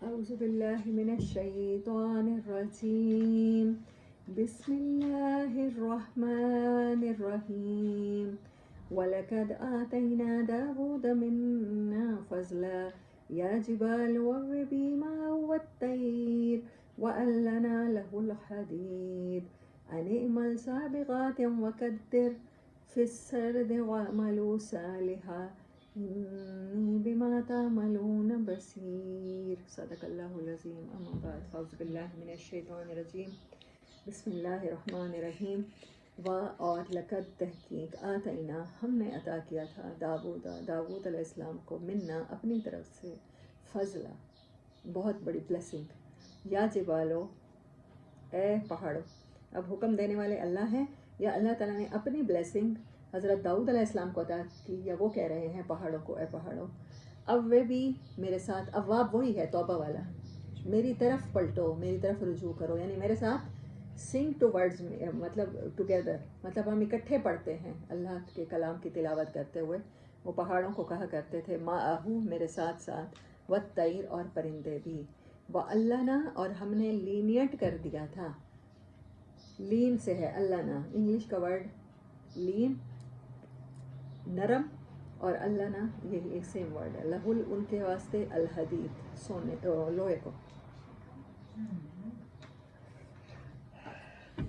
أعوذ بالله من الشيطان الرجيم. بسم الله الرحمن الرحيم. ولقد آتينا داود منا فضلا يا جبال أوبي معه والطير وألنا له الحديد أن اعمل سابغات وقدر في السرد واعملوا صالحا إني بما تعملون بصير. صدق اللہ العظیم. اما بعد اعوذ باللہ من الشیطان الرجیم. بسم اللہ الرحمن الرحیم. اور لقد تحقیق آتینا ہم نے عطا کیا تھا داود علیہ السلام کو منا اپنی طرف سے فضلا بہت بڑی بلیسنگ. یا جبالو اے پہاڑوں. اب حکم دینے والے اللہ ہیں یا اللہ تعالیٰ نے اپنی بلیسنگ حضرت داؤد علیہ السلام کو عطا کی، یا وہ کہہ رہے ہیں پہاڑوں کو اے پہاڑوں اب وہ بھی میرے ساتھ، اواب وہی ہے توبہ والا، میری طرف پلٹو، میری طرف رجوع کرو، یعنی میرے ساتھ سنگ ٹو ورڈز، مطلب ٹوگیدر، مطلب ہم اکٹھے پڑھتے ہیں اللہ کے کلام کی تلاوت کرتے ہوئے. وہ پہاڑوں کو کہا کرتے تھے ما آہو میرے ساتھ ساتھ، والطیر اور پرندے بھی، وَأَلَّنَا اور ہم نے لینیٹ کر دیا تھا. لین سے ہے اللہ نا، انگلش کا ورڈ لین نرم، اور اللہ نا یہی ایک سیم ورڈ ہے. لہل ان کے واسطے الحدید سونے لوہے کو.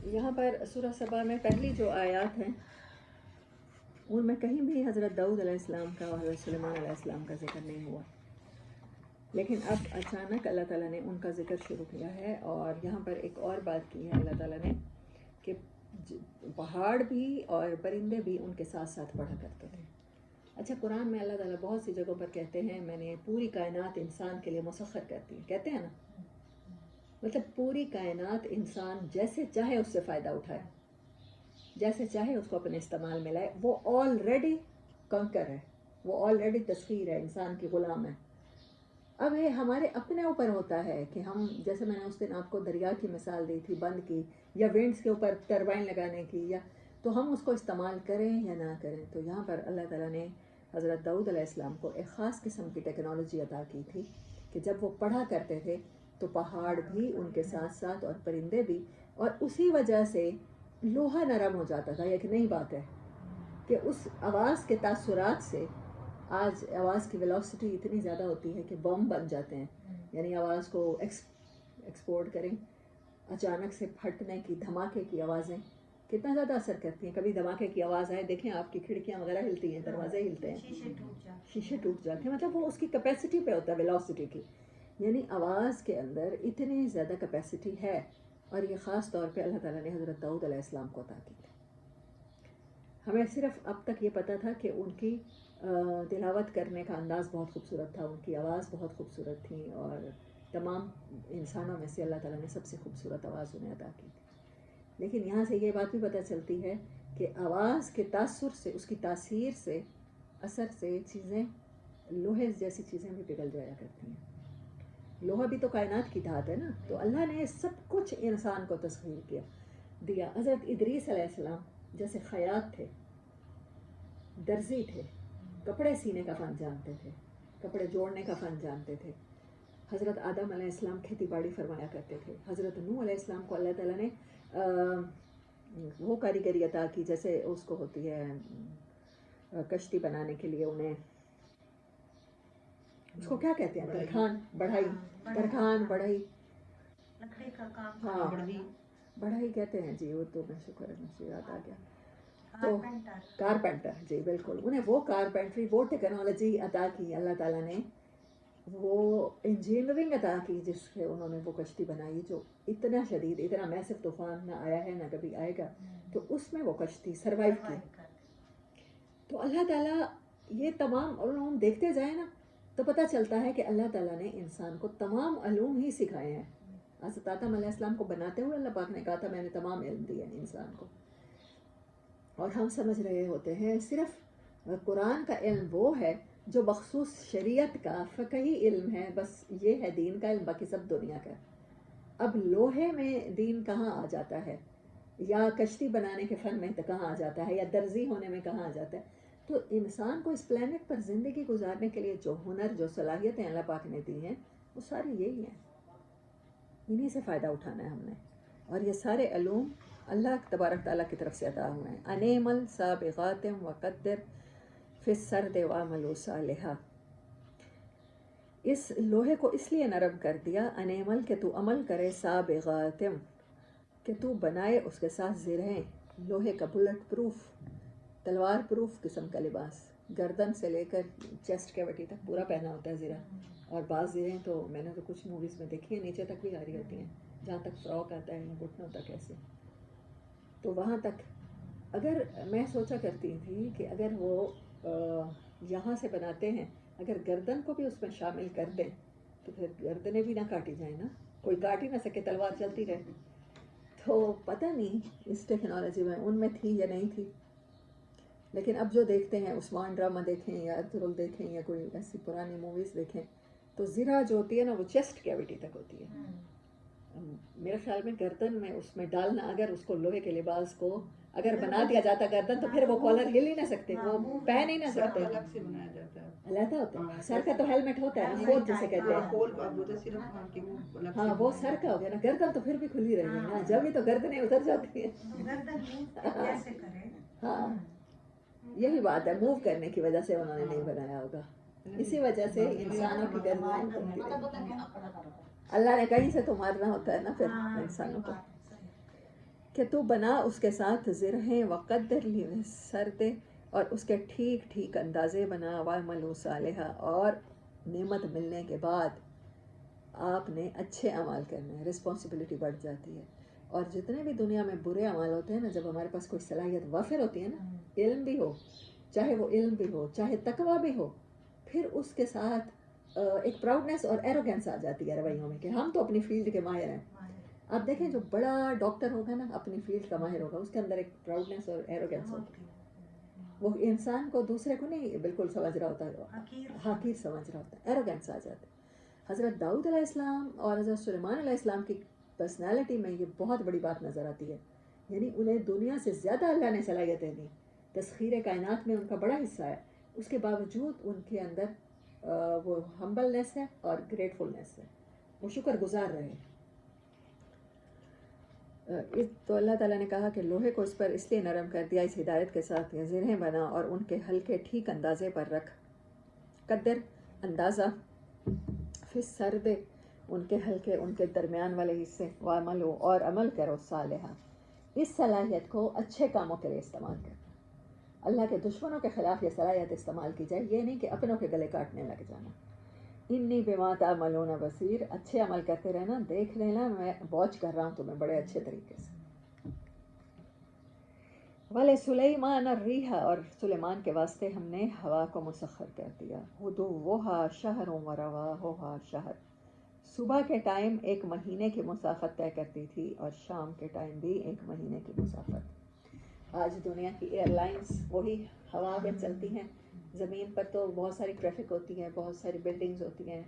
یہاں پر سورہ سبا میں پہلی جو آیات ہیں ان میں کہیں بھی حضرت داؤد علیہ السلام کا اور حضرت سلیمان علیہ السلام کا ذکر نہیں ہوا، لیکن اب اچانک اللہ تعالیٰ نے ان کا ذکر شروع کیا ہے. اور یہاں پر ایک اور بات کی ہے اللہ تعالیٰ نے کہ پہاڑ بھی اور پرندے بھی ان کے ساتھ ساتھ پڑھا کرتے تھے. اچھا، قرآن میں اللہ تعالیٰ بہت سی جگہوں پر کہتے ہیں میں نے پوری کائنات انسان کے لیے مسخر کرتی ہے، کہتے ہیں نا، مطلب پوری کائنات انسان جیسے چاہے اس سے فائدہ اٹھائے، جیسے چاہے اس کو اپنے استعمال میں لائے. وہ آلریڈی کنکر ہے، وہ آلریڈی تسخیر ہے، انسان کی غلام ہے. اب یہ ہمارے اپنے اوپر ہوتا ہے کہ ہم، جیسے میں نے اس دن آپ کو دریا کی مثال دی تھی، بند کی یا وینڈس کے اوپر ٹربائن لگانے کی، یا تو ہم اس کو استعمال کریں یا نہ کریں. تو یہاں پر اللہ تعالیٰ نے حضرت داؤد علیہ السلام کو ایک خاص قسم کی ٹیکنالوجی عطا کی تھی کہ جب وہ پڑھا کرتے تھے تو پہاڑ بھی ان کے ساتھ ساتھ اور پرندے بھی، اور اسی وجہ سے لوہا نرم ہو جاتا تھا. ایک نئی بات ہے کہ اس آواز کے تاثرات سے آج آواز کی ویلوسٹی اتنی زیادہ ہوتی ہے کہ بم بن جاتے ہیں، یعنی آواز کو ایکسپورٹ کریں. اچانک سے پھٹنے کی، دھماکے کی آوازیں کتنا زیادہ اثر کرتی ہیں. کبھی دھماکے کی آواز آئے، دیکھیں آپ کی کھڑکیاں وغیرہ ہلتی ہیں، دروازے ہلتے ہیں، شیشے ٹوٹ جاتے ہیں. مطلب وہ اس کی کیپیسٹی پہ ہوتا ہے، ویلوسٹی کی. یعنی آواز کے اندر اتنی زیادہ کیپیسٹی ہے، اور یہ خاص طور پہ اللہ تعالیٰ نے حضرت داؤد علیہ السلام کو عطا کی. ہمیں صرف اب تک یہ پتہ تھا کہ ان کی تلاوت کرنے کا انداز بہت خوبصورت تھا، ان کی آواز بہت خوبصورت تھی، اور تمام انسانوں میں سے اللہ تعالیٰ نے سب سے خوبصورت آواز انہیں عطا کی تھی. لیکن یہاں سے یہ بات بھی پتہ چلتی ہے کہ آواز کے تاثر سے، اس کی تاثیر سے، اثر سے چیزیں، لوہے جیسی چیزیں بھی پگھل جایا کرتی ہیں. لوہا بھی تو کائنات کی دھات ہے نا. تو اللہ نے سب کچھ انسان کو تسخیر دیا. حضرت ادریس علیہ السلام جیسے خیاط تھے، درزی تھے، کپڑے سینے کا فن جانتے تھے، کپڑے جوڑنے کا فن جانتے تھے. حضرت آدم علیہ السلام کھیتی باڑی فرمایا کرتے تھے. حضرت نوح علیہ السلام کو اللہ تعالیٰ نے وہ کاریگری عطا کی جیسے اس کو ہوتی ہے کشتی بنانے کے لیے. انہیں اس کو کیا کہتے ہیں، ترکھان بڑھائی، ترکھان بڑھائی، لکڑی کا کام، ہاں بڑھائی کہتے ہیں جی. وہ تو میں شکر ہے مجھے یاد آ گیا. تو کارپینٹر، جی بالکل. انہیں وہ کارپینٹری، وہ ٹیکنالوجی عطا کی اللہ تعالیٰ نے، وہ انجینئرنگ عطا کی جس سے انہوں نے وہ کشتی بنائی جو اتنا شدید، اتنا میسو طوفان نہ آیا ہے نہ کبھی آئے گا، تو اس میں وہ کشتی سروائیو کی. تو اللہ تعالیٰ یہ تمام علوم دیکھتے جائیں نا تو پتہ چلتا ہے کہ اللہ تعالیٰ نے انسان کو تمام علوم ہی سکھائے ہیں. حضرت آدم علیہ السلام کو بناتے ہوئے اللہ پاک نے کہا تھا میں نے تمام علم دیے ہیں انسان کو. اور ہم سمجھ رہے ہوتے ہیں صرف قرآن کا علم وہ ہے جو مخصوص شریعت کا فقہی علم ہے، بس یہ ہے دین کا علم، باقی سب دنیا کا. اب لوہے میں دین کہاں آ جاتا ہے، یا کشتی بنانے کے فن میں کہاں آ جاتا ہے، یا درزی ہونے میں کہاں آ جاتا ہے. تو انسان کو اس پلانٹ پر زندگی گزارنے کے لیے جو ہنر، جو صلاحیتیں اللہ پاک نے دی ہیں، وہ سارے یہی ہیں، انہی سے فائدہ اٹھانا ہے ہم نے. اور یہ سارے علوم اللہ تبارک تعالیٰ کی طرف سے عطا ہوئے ہیں. انعمل سابغات وقدر فی السرد وعملوا صالحا. اس لوہے کو اس لیے نرم کر دیا، انعمل کہ تو عمل کرے، سابغات کہ تو بنائے اس کے ساتھ زرہیں، لوہے کا بلٹ پروف، تلوار پروف قسم کا لباس، گردن سے لے کر چیسٹ کیوٹی تک پورا پہنا ہوتا ہے زرہ. اور بعض زرہیں تو میں نے تو کچھ موویز میں دیکھی ہے نیچے تک بھی آ رہی ہوتی ہیں، جہاں تک فراک آتا ہے گھٹنوں تک ایسے. تو وہاں تک اگر میں سوچا کرتی تھی کہ اگر وہ یہاں سے بناتے ہیں، اگر گردن کو بھی اس میں شامل کر دیں تو پھر گردنیں بھی نہ کاٹی جائیں نا، کوئی کاٹ ہی نہ سکے، تلوار چلتی رہے. تو پتہ نہیں اس ٹیکنالوجی میں ان میں تھی یا نہیں تھی. لیکن اب جو دیکھتے ہیں، عثمان ڈرامہ دیکھیں یا ارطغرل دیکھیں یا کوئی ایسی پرانی موویز دیکھیں، تو زرہ جو ہوتی ہے نا وہ چیسٹ کیوٹی تک ہوتی ہے. میرے خیال میں گردن میں اس میں ڈالنا، اگر اس کو لوہے کے لباس کو اگر بنا دیا جاتا گردن تو پھر وہ کالر ہل ہی نہ سکتے، وہ پہن ہی نہ سکتے. الگ سے بنایا جاتا ہے. علیحدہ ہوتا ہے. سر کا تو ہیلمٹ ہوتا ہے نا، کھول جسے کہتے ہیں. کھول اب وہ تو صرف وہاں کی وہ الگ سے ہاں وہ سر کا ہو گیا نا، گردن تو پھر بھی کھلی رہے گی نا، جب ہی تو گردنیں اتر جاتی ہیں. گردن کیسے کرے؟ ہاں یہی بات ہے، موو کرنے کی وجہ سے انہوں نے نہیں بنایا ہوگا. اسی وجہ سے انسانوں کی گردنیں اترتی رہی. اللہ نے کہیں سے تو مارنا ہوتا ہے نا پھر انسانوں کو. کہ تو بنا اس کے ساتھ زرہیں وقدر لی سرتے، اور اس کے ٹھیک ٹھیک اندازے بنا، وعملوا صالحا، اور نعمت ملنے کے بعد آپ نے اچھے اعمال کرنے ہیں. رسپانسبلٹی بڑھ جاتی ہے. اور جتنے بھی دنیا میں برے اعمال ہوتے ہیں نا، جب ہمارے پاس کوئی صلاحیت وافر ہوتی ہے نا، علم بھی ہو، چاہے وہ علم بھی ہو، چاہے تقویٰ بھی ہو، پھر اس کے ساتھ ایک پراؤڈنیس اور ایروگینس آ جاتی ہے رویوں میں کہ ہم تو اپنی فیلڈ کے ماہر ہیں. آپ دیکھیں جو بڑا ڈاکٹر ہوگا نا، اپنی فیلڈ کا ماہر ہوگا، اس کے اندر ایک پراؤڈنیس اور ایروگینس ہوتی ہے. وہ انسان کو دوسرے کو نہیں بالکل سمجھ رہا ہوتا ہے، حقیر سمجھ رہا ہوتا ہے، ایروگینس آ جاتا ہے. حضرت داؤد علیہ السلام اور حضرت سلیمان علیہ السلام کی پرسنالٹی میں یہ بہت بڑی بات نظر آتی ہے. یعنی انہیں دنیا سے زیادہ اللہ نے صلاحیتیں دی، تسخیر کائنات میں ان کا بڑا حصہ ہے. اس کے باوجود ان کے اندر وہ ہمبلنس ہے اور گریٹفلنس ہے، وہ شکر گزار رہے. تو اللہ تعالیٰ نے کہا کہ لوہے کو اس پر اس لیے نرم کر دیا، اس ہدایت کے ساتھ یہ زرہیں بنا اور ان کے ہلکے ٹھیک اندازے پر رکھ. قدر اندازہ، پھر سرد ان کے ہلکے، ان کے درمیان والے حصے، وعمل ہو اور عمل کرو صالحہ. اس صلاحیت کو اچھے کاموں کے لیے استعمال کرنا. اللہ کے دشمنوں کے خلاف یہ صلاحیت استعمال کی جائے، یہ نہیں کہ اپنوں کے گلے کاٹنے لگ جانا. انی بما تعملون بصیر، اچھے عمل کرتے رہنا، دیکھ لینا میں واچ کر رہا ہوں تمہیں بڑے اچھے طریقے سے. وَلِسُلَيْمَانَ الرِّيحَ، اور سلیمان کے واسطے ہم نے ہوا کو مسخر کر دیا. غُدُوُّهَا شَهْرٌ وَرَوَاحُهَا شَهْرٌ، صبح کے ٹائم ایک مہینے کی مسافت طے کرتی تھی اور شام کے ٹائم بھی ایک مہینے کی مسافت. آج دنیا کی ایئر لائنس وہی ہوا میں چلتی ہیں. زمین پر تو بہت ساری ٹریفک ہوتی ہے، بہت ساری بلڈنگز ہوتی ہیں،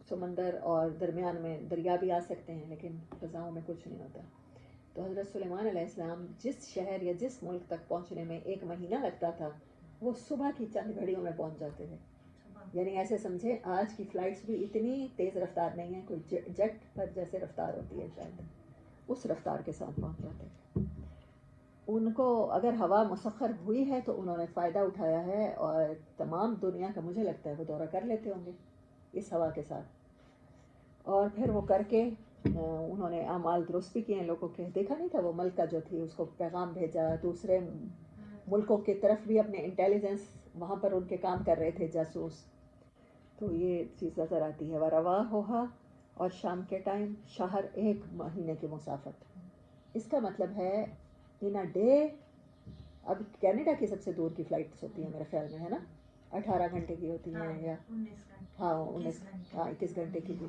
سمندر اور درمیان میں دریا بھی آ سکتے ہیں، لیکن فضاؤں میں کچھ نہیں ہوتا. تو حضرت سلیمان علیہ السلام جس شہر یا جس ملک تک پہنچنے میں ایک مہینہ لگتا تھا، وہ صبح کی چند گھڑیوں میں پہنچ جاتے تھے. یعنی ایسے سمجھے آج کی فلائٹس بھی اتنی تیز رفتار نہیں ہیں، کوئی جیٹ پر جیسے رفتار ہوتی ہے شاید اس رفتار کے ساتھ پہنچ جاتے تھے. ان کو اگر ہوا مسخر ہوئی ہے تو انہوں نے فائدہ اٹھایا ہے، اور تمام دنیا کا مجھے لگتا ہے وہ دورہ کر لیتے ہوں گے اس ہوا کے ساتھ. اور پھر وہ کر کے انہوں نے اعمال درست بھی کیے ہیں لوگوں کے. دیکھا نہیں تھا وہ ملکہ جو تھی، اس کو پیغام بھیجا، دوسرے ملکوں کی طرف بھی اپنے انٹیلیجنس وہاں پر ان کے کام کر رہے تھے، جاسوس. تو یہ چیز نظر آتی ہے. وَرَوَاحُهَا، اور شام کے ٹائم شہر، ایک مہینے کی مسافت. اس کا مطلب ہے ان اے ڈے. اب کینیڈا کی سب سے دور کی فلائٹس ہوتی ہیں میرے خیال میں، ہے نا، 18 گھنٹے کی ہوتی ہیں، یا 21 گھنٹے کی بھی.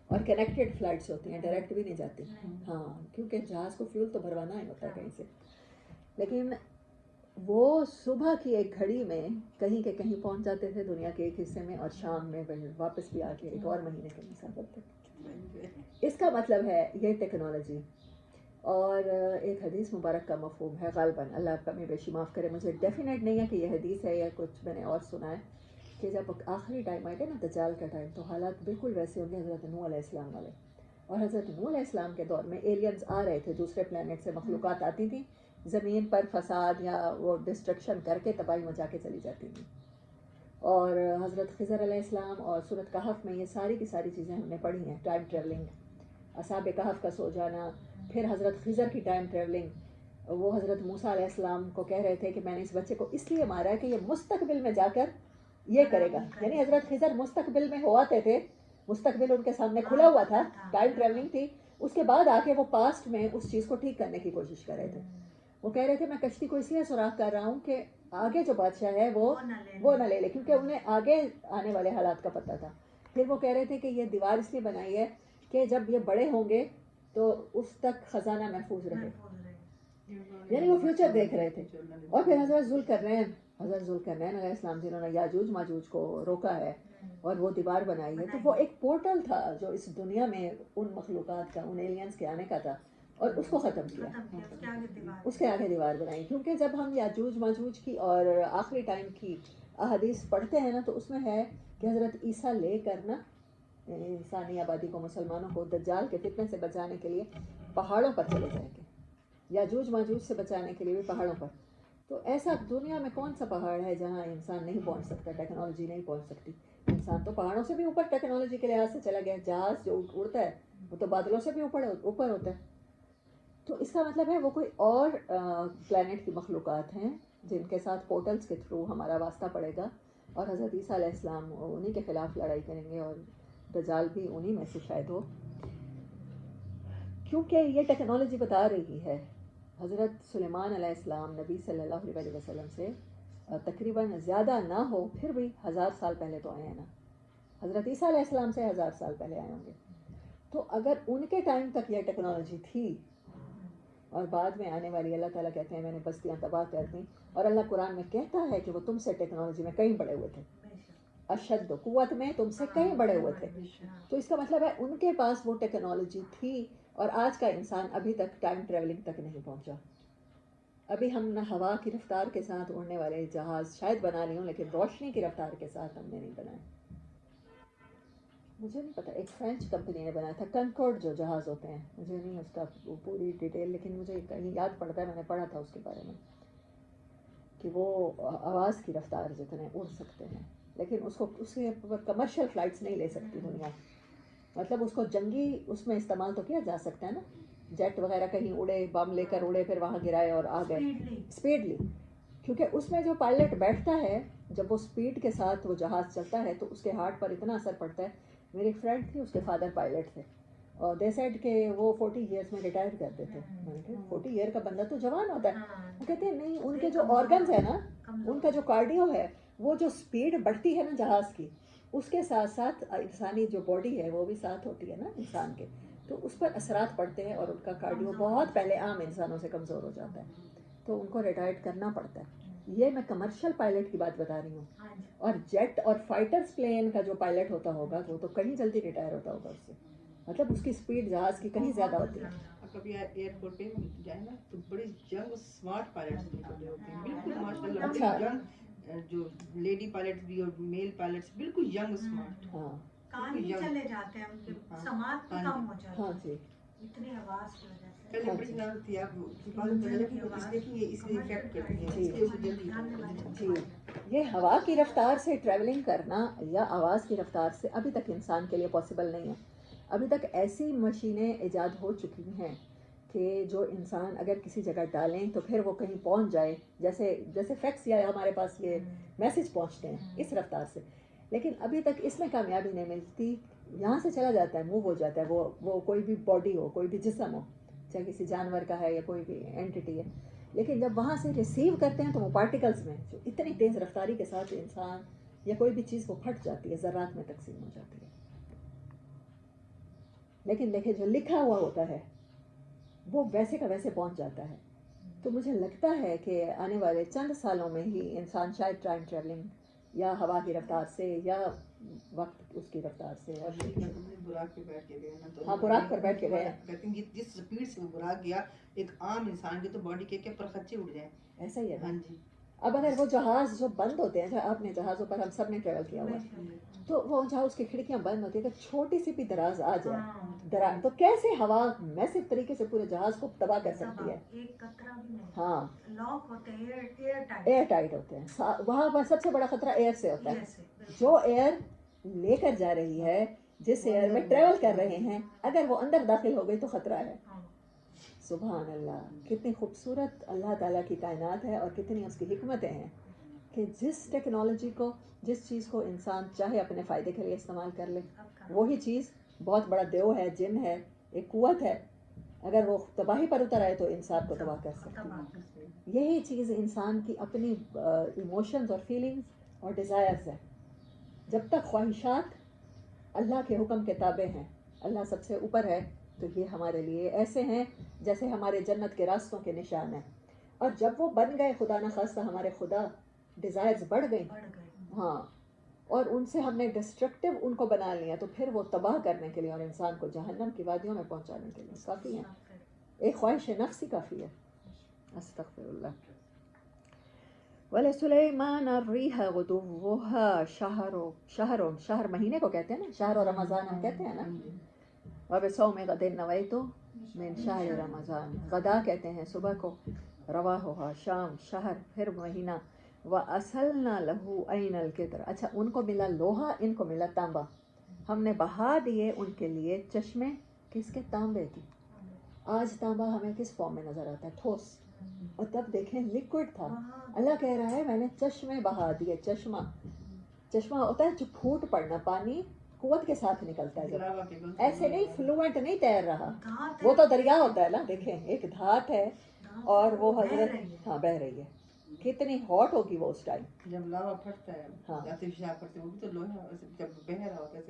اور کنیکٹڈ فلائٹس ہوتی ہیں، ڈائریکٹ بھی نہیں جاتی. ہاں کیونکہ جہاز کو فیول تو بھروانا ہی ہوتا ہے کہیں سے. لیکن وہ صبح کی ایک گھڑی میں کہیں کے کہیں پہنچ جاتے تھے دنیا کے ایک حصے میں، اور شام میں واپس بھی آ کے ایک اور مہینے کے مسافت تک. اس کا مطلب ہے یہ ٹیکنالوجی. اور ایک حدیث مبارک کا مفہوم ہے غالباً، اللہ آپ کا میں بیشی معاف کرے، مجھے ڈیفینیٹ نہیں ہے کہ یہ حدیث ہے یا کچھ میں نے اور سنا ہے، کہ جب آخری ٹائم آئے گا نا دجال کا ٹائم تو حالات بالکل ویسے ہوں گے حضرت نوح علیہ السلام والے. اور حضرت نوح علیہ السلام کے دور میں ایلینز آ رہے تھے, دوسرے پلانٹ سے مخلوقات آتی تھیں, زمین پر فساد یا وہ ڈسٹرکشن کر کے تباہی مچا کے چلی جاتی تھیں. اور حضرت خضر علیہ السلام اور سورۃ کہف میں یہ ساری کی ساری چیزیں ہم نے پڑھی ہیں. ٹائم ٹریولنگ, اصحاب کہف کا سو جانا, پھر حضرت خضر کی ٹائم ٹریولنگ. وہ حضرت موسیٰ علیہ السلام کو کہہ رہے تھے کہ میں نے اس بچے کو اس لیے مارا ہے کہ یہ مستقبل میں جا کر یہ کرے گا. یعنی حضرت خضر مستقبل میں ہوتے تھے, مستقبل ان کے سامنے کھلا ہوا تھا, ٹائم ٹریولنگ تھی. اس کے بعد آ کے وہ پاسٹ میں اس چیز کو ٹھیک کرنے کی کوشش کر رہے تھے. وہ کہہ رہے تھے میں کشتی کو اس لیے سوراخ کر رہا ہوں کہ آگے جو بادشاہ ہے وہ نہ لے لے, کیونکہ انہیں آگے آنے والے حالات کا پتہ تھا. پھر وہ کہہ رہے تھے کہ یہ دیوار اس لیے بنائی ہے کہ جب یہ بڑے ہوں گے تو اس تک خزانہ محفوظ رہے. یعنی وہ فیوچر دیکھ رہے تھے. اور پھر حضرت ذوالقرنین علیہ السلام جنہوں نے یاجوج ماجوج کو روکا ہے اور وہ دیوار بنائی ہے, تو وہ ایک پورٹل تھا جو اس دنیا میں ان مخلوقات کا, ان ایلینز کے آنے کا تھا, اور اس کو ختم کیا. اس کے آگے دیوار بنائی. کیونکہ جب ہم یاجوج ماجوج کی اور آخری ٹائم کی احادیث پڑھتے ہیں نا تو اس میں ہے کہ حضرت عیسیٰ لے کر نا انسانی آبادی کو, مسلمانوں کو دجال کے فتنے سے بچانے کے لیے پہاڑوں پر چلے جائیں گے. یاجوج ماجوج سے بچانے کے لیے بھی پہاڑوں پر. تو ایسا دنیا میں کون سا پہاڑ ہے جہاں انسان نہیں پہنچ سکتا, ٹیکنالوجی نہیں پہنچ سکتی. انسان تو پہاڑوں سے بھی اوپر ٹیکنالوجی کے لحاظ سے چلا گیا. جہاز جو اڑتا ہے وہ تو بادلوں سے بھی اوپر ہوتا ہے. تو اس کا مطلب ہے وہ کوئی اور پلانٹ کی مخلوقات ہیں جن کے ساتھ پورٹلز کے تھرو ہمارا واسطہ پڑے گا, اور حضرت عیسیٰ علیہ السلام انہی کے خلاف لڑائی کریں گے, اور دجال بھی انہی میں سے شاید ہو. کیونکہ یہ ٹیکنالوجی بتا رہی ہے حضرت سلیمان علیہ السلام نبی صلی اللہ علیہ وسلم سے تقریباً زیادہ نہ ہو پھر بھی 1000 سال پہلے تو آئے ہیں نا. حضرت عیسیٰ علیہ السلام سے 1000 سال پہلے آئے ہوں گے. تو اگر ان کے ٹائم تک یہ ٹیکنالوجی تھی اور بعد میں آنے والی, اللہ تعالیٰ کہتے ہیں میں نے بستیاں تباہ کر دیں, اور اللہ قرآن میں کہتا ہے کہ وہ تم سے ٹیکنالوجی میں کہیں بڑے ہوئے تھے, اشد قوت میں تم سے کہیں بڑے ہوئے تھے. تو اس کا مطلب ہے ان کے پاس وہ ٹیکنالوجی تھی, اور آج کا انسان ابھی تک ٹائم ٹریولنگ تک نہیں پہنچا. ابھی ہم نہ ہوا کی رفتار کے ساتھ اڑنے والے جہاز شاید بنا لی ہوں, لیکن روشنی کی رفتار کے ساتھ ہم نے نہیں بنائے. مجھے نہیں پتا, ایک فرینچ کمپنی نے بنایا تھا کنکورڈ جو جہاز ہوتے ہیں, مجھے نہیں اس کا پوری ڈیٹیل, لیکن مجھے کہیں یاد پڑتا ہے, میں نے پڑھا تھا اس کے بارے میں کہ وہ آواز کی رفتار جتنے اڑ سکتے ہیں, لیکن اس کے کمرشل فلائٹس نہیں لے سکتی دنیا. مطلب اس کو جنگی اس میں استعمال تو کیا جا سکتا ہے نا, جیٹ وغیرہ کہیں اڑے, بم لے کر اڑے, پھر وہاں گرائے اور آ گئے اسپیڈلی. کیونکہ اس میں جو پائلٹ بیٹھتا ہے جب وہ اسپیڈ کے ساتھ وہ جہاز چلتا ہے تو اس کے ہارٹ پر اتنا اثر پڑتا ہے. میری ایک فرینڈ تھی, اس کے فادر پائلٹ تھے, اور دے سیڈ کہ وہ 40 ایئرس میں ریٹائر کرتے تھے. میں نے کہا 40 ایئر کا بندہ تو جوان ہوتا ہے. وہ کہتے ہیں نہیں, ان کے جو آرگنز ہیں نا, ان کا جو کارڈیو ہے, وہ جو اسپیڈ بڑھتی ہے نا جہاز کی, اس کے ساتھ ساتھ انسانی جو باڈی ہے وہ بھی ساتھ ہوتی ہے نا انسان کے, تو اس پر اثرات پڑتے ہیں, اور ان کا کارڈیو بہت پہلے عام انسانوں سے کمزور ہو جاتا ہے, تو ان کو ریٹائر کرنا پڑتا ہے. یہ میں کمرشل پائلٹ کی بات بتا رہی ہوں. اور جیٹ اور فائٹرز پلین کا جو پائلٹ ہوتا ہوگا وہ تو کہیں جلدی ریٹائر ہوتا ہوگا اس سے, مطلب اس کی اسپیڈ جہاز کی کہیں زیادہ ہوتی ہے. کبھی ایئرپورٹ پہ جائے نا تو بڑے ینگ اسمارٹ پائلٹس نکلے ہوتے ہیں, بالکل ماشاء اللہ, بڑے ینگ, جو لیڈی پائلٹس بھی اور میل پائلٹس بالکل ینگ اسمارٹ. ہاں کان بھی چلے جاتے ہیں, ان کے سماعت بھی کم ہو جاتی ہے. ہاں جی, اتنی آواز کی وجہ سے. پہلے بڑی نازک تھی, آپ اس لیے کہ یہ اس لیے افیکٹ کرتی ہے, اس لیے اسے جلدی. جی, یہ ہوا کی رفتار سے ٹریولنگ کرنا یا آواز کی رفتار سے ابھی تک انسان کے لیے پاسبل نہیں ہے. ابھی تک ایسی مشینیں ایجاد ہو چکی ہیں کہ جو انسان اگر کسی جگہ ڈالیں تو پھر وہ کہیں پہنچ جائے, جیسے فیکس یا ہمارے پاس یہ میسج پہنچتے ہیں اس رفتار سے. لیکن ابھی تک اس میں کامیابی نہیں ملتی. یہاں سے چلا جاتا ہے, موو ہو جاتا ہے, وہ کوئی بھی باڈی ہو, کوئی بھی جسم ہو, چاہے کسی جانور کا ہے یا کوئی بھی اینٹیٹی ہے, لیکن جب وہاں سے ریسیو کرتے ہیں تو وہ پارٹیکلز میں جو اتنی تیز رفتاری کے ساتھ انسان یا کوئی بھی چیز وہ پھٹ جاتی ہے, ذرات میں تقسیم ہو جاتی ہے. لیکن دیکھیں جو لکھا ہوا ہوتا ہے وہ ویسے کا ویسے پہنچ جاتا ہے. تو مجھے لگتا ہے کہ آنے والے چند سالوں میں ہی انسان شاید ٹائم ٹریولنگ یا ہوا کی رفتار سے یا وقت اس کی رفتار سے, اور براق پہ بیٹھ کے گئے نا, تو ہاں براق پر بیٹھ کے گئے, کہتے ہیں جس سپیڈ سے وہ براق گیا, ایک عام انسان کی تو باڈی کے پرخچے اڑ جائیں. ایسا ہی ہے. ہاں جی, اب اگر وہ جہاز جو بند ہوتے ہیں، آپ نے جہازوں پر ہم سب نے ٹریول کیا ہوا ہے، تو وہ جہاں اس کی کھڑکیاں بند ہوتی ہیں، اگر چھوٹی سی بھی دراز آ جائے دراز، تو کیسے ہوا میسو طریقے سے پورے جہاز کو تباہ کر سکتی ہے. ایک قطرہ بھی نہیں. ہاں لاک ہوتے ہیں، ایئر ایئر ٹائٹ ہوتے ہیں. وہاں پر سب سے بڑا خطرہ ایئر سے ہوتا ہے. جو ایئر لے کر جا رہی ہے، جس ایئر میں ٹریول کر رہے ہیں، اگر وہ اندر داخل ہو گئی تو خطرہ ہے. سبحان اللہ، کتنی خوبصورت اللہ تعالیٰ کی کائنات ہے اور کتنی اس کی حکمتیں ہیں کہ جس ٹیکنالوجی کو، جس چیز کو انسان چاہے اپنے فائدے کے لیے استعمال کر لے، وہی چیز بہت بڑا دیو ہے، جن ہے، ایک قوت ہے، اگر وہ تباہی پر اتر آئے تو انسان کو تباہ کر سکتی ہے. یہی چیز انسان کی اپنی ایموشنز اور فیلنگز اور ڈیزائرز ہے. جب تک خواہشات اللہ کے حکم کے تابع ہیں، اللہ سب سے اوپر ہے، تو یہ ہمارے لیے ایسے ہیں جیسے ہمارے جنت کے راستوں کے نشان ہیں. اور جب وہ بن گئے، خدا نخواستہ ہمارے خدا ڈیزائرز بڑھ گئی، ہاں، اور ان سے ہم نے ڈسٹرکٹیو ان کو بنا لیا، تو پھر وہ تباہ کرنے کے لیے اور انسان کو جہنم کی وادیوں میں پہنچانے کے لیے کافی ہیں. ایک خواہش نفس ہی کافی ہے. استغفر اللہ. وَلِسُلَيْمَانَ الرِّيحَ غُدُوُّهَا شہر مہینے کو کہتے ہیں نا، شہر و رمضان ہم کہتے ہیں نا. وَبِصَوْمِ غَدٍ نَوَيْتُ مِنْ شَهْرِ رمضان، غدا کہتے ہیں صبح کو، رواہا شام، شہر پھر مہینہ. وَأَسَلْنَا لَهُ عَيْنَ الْقِطْرِ، اچھا ان کو ملا لوہا، ان کو ملا تانبا. ہم نے بہا دیے ان کے لیے چشمے، کس کے؟ تانبے کی. آج تانبا ہمیں کس فارم میں نظر آتا ہے؟ ٹھوس. اور تب دیکھیں لیکوڈ تھا. اللہ کہہ رہا ہے میں نے چشمے بہا دیے. چشمہ ہوتا ہے جو پھوٹ پڑنا، پانی قوت کے ساتھ نکلتا ہے، جب ایسے نہیں فلوئنٹ نہیں تیر رہا. وہ تو دریا ہوتا ہے نا، دیکھیں ایک دھات ہے اور وہ حضرت ہاں بہہ رہی ہے. کتنی ہاٹ ہوگی وہ اس ٹائم جب لاوا پھٹتا ہے. ہاں یا پھر شاہ پھٹتے، وہ بھی تو لوہا جب بہہ رہا ہوتا ہے،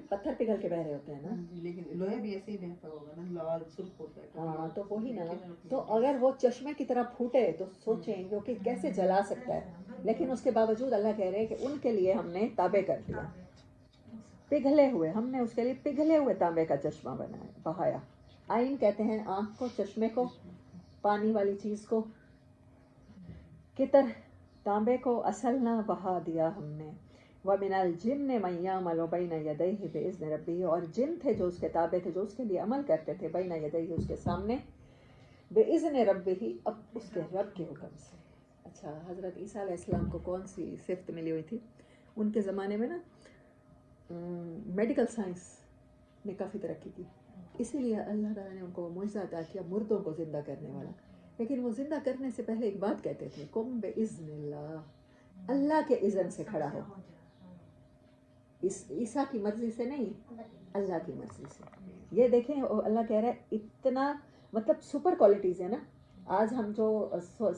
پتھر پگھل کے بہ رہے ہوتے ہیں نا. لیکن لوہا بھی ایسے ہی بہتا ہوگا نا، لال سرخ ہوتا ہے. ہاں تو وہی نا. تو اگر وہ چشمے کی طرح پھوٹے تو سوچیں جو کہ کیسے جلا سکتا ہے. لیکن اس کے باوجود اللہ کہہ رہے ہیں کہ ان کے لیے ہم نے تابع کر دیا، پگھلے ہوئے، ہم نے اس کے لیے پگھلے ہوئے تانبے کا چشمہ بنایا، بہایا. آئین کہتے ہیں آنکھ کو، چشمے کو، پانی والی چیز کو. قطر تانبے کو. اصلنا بہا دیا ہم نے. وَمِنَ الْجِنِّ مَن يَعْمَلُ بَيْنَ يَدَيْهِ بِإِذْنِ رَبِّهِ، اور جن تھے جو اس کے تابع تھے، جو اس کے لیے عمل کرتے تھے، بین یدیہ اس کے سامنے، بِإِذْنِ رَبِّهِ اب اس کے رب کے حکم سے. اچھا، حضرت عیسیٰ علیہ السلام کو کون سی صفت ملی ہوئی تھی؟ ان کے زمانے میں نا میڈیکل سائنس نے کافی ترقی کی، اسی لیے اللہ تعالیٰ نے ان کو معجزہ عطا کیا، مردوں کو زندہ کرنے والا. لیکن وہ زندہ کرنے سے پہلے ایک بات کہتے تھے، قم بِإِذْنِ اللہ، اللہ کے اذن سے کھڑا ہو. عیسیٰ کی مرضی سے نہیں، اللہ کی مرضی سے. یہ دیکھیں اللہ کہہ رہا ہے اتنا، مطلب سپر کوالٹیز ہے نا. آج ہم جو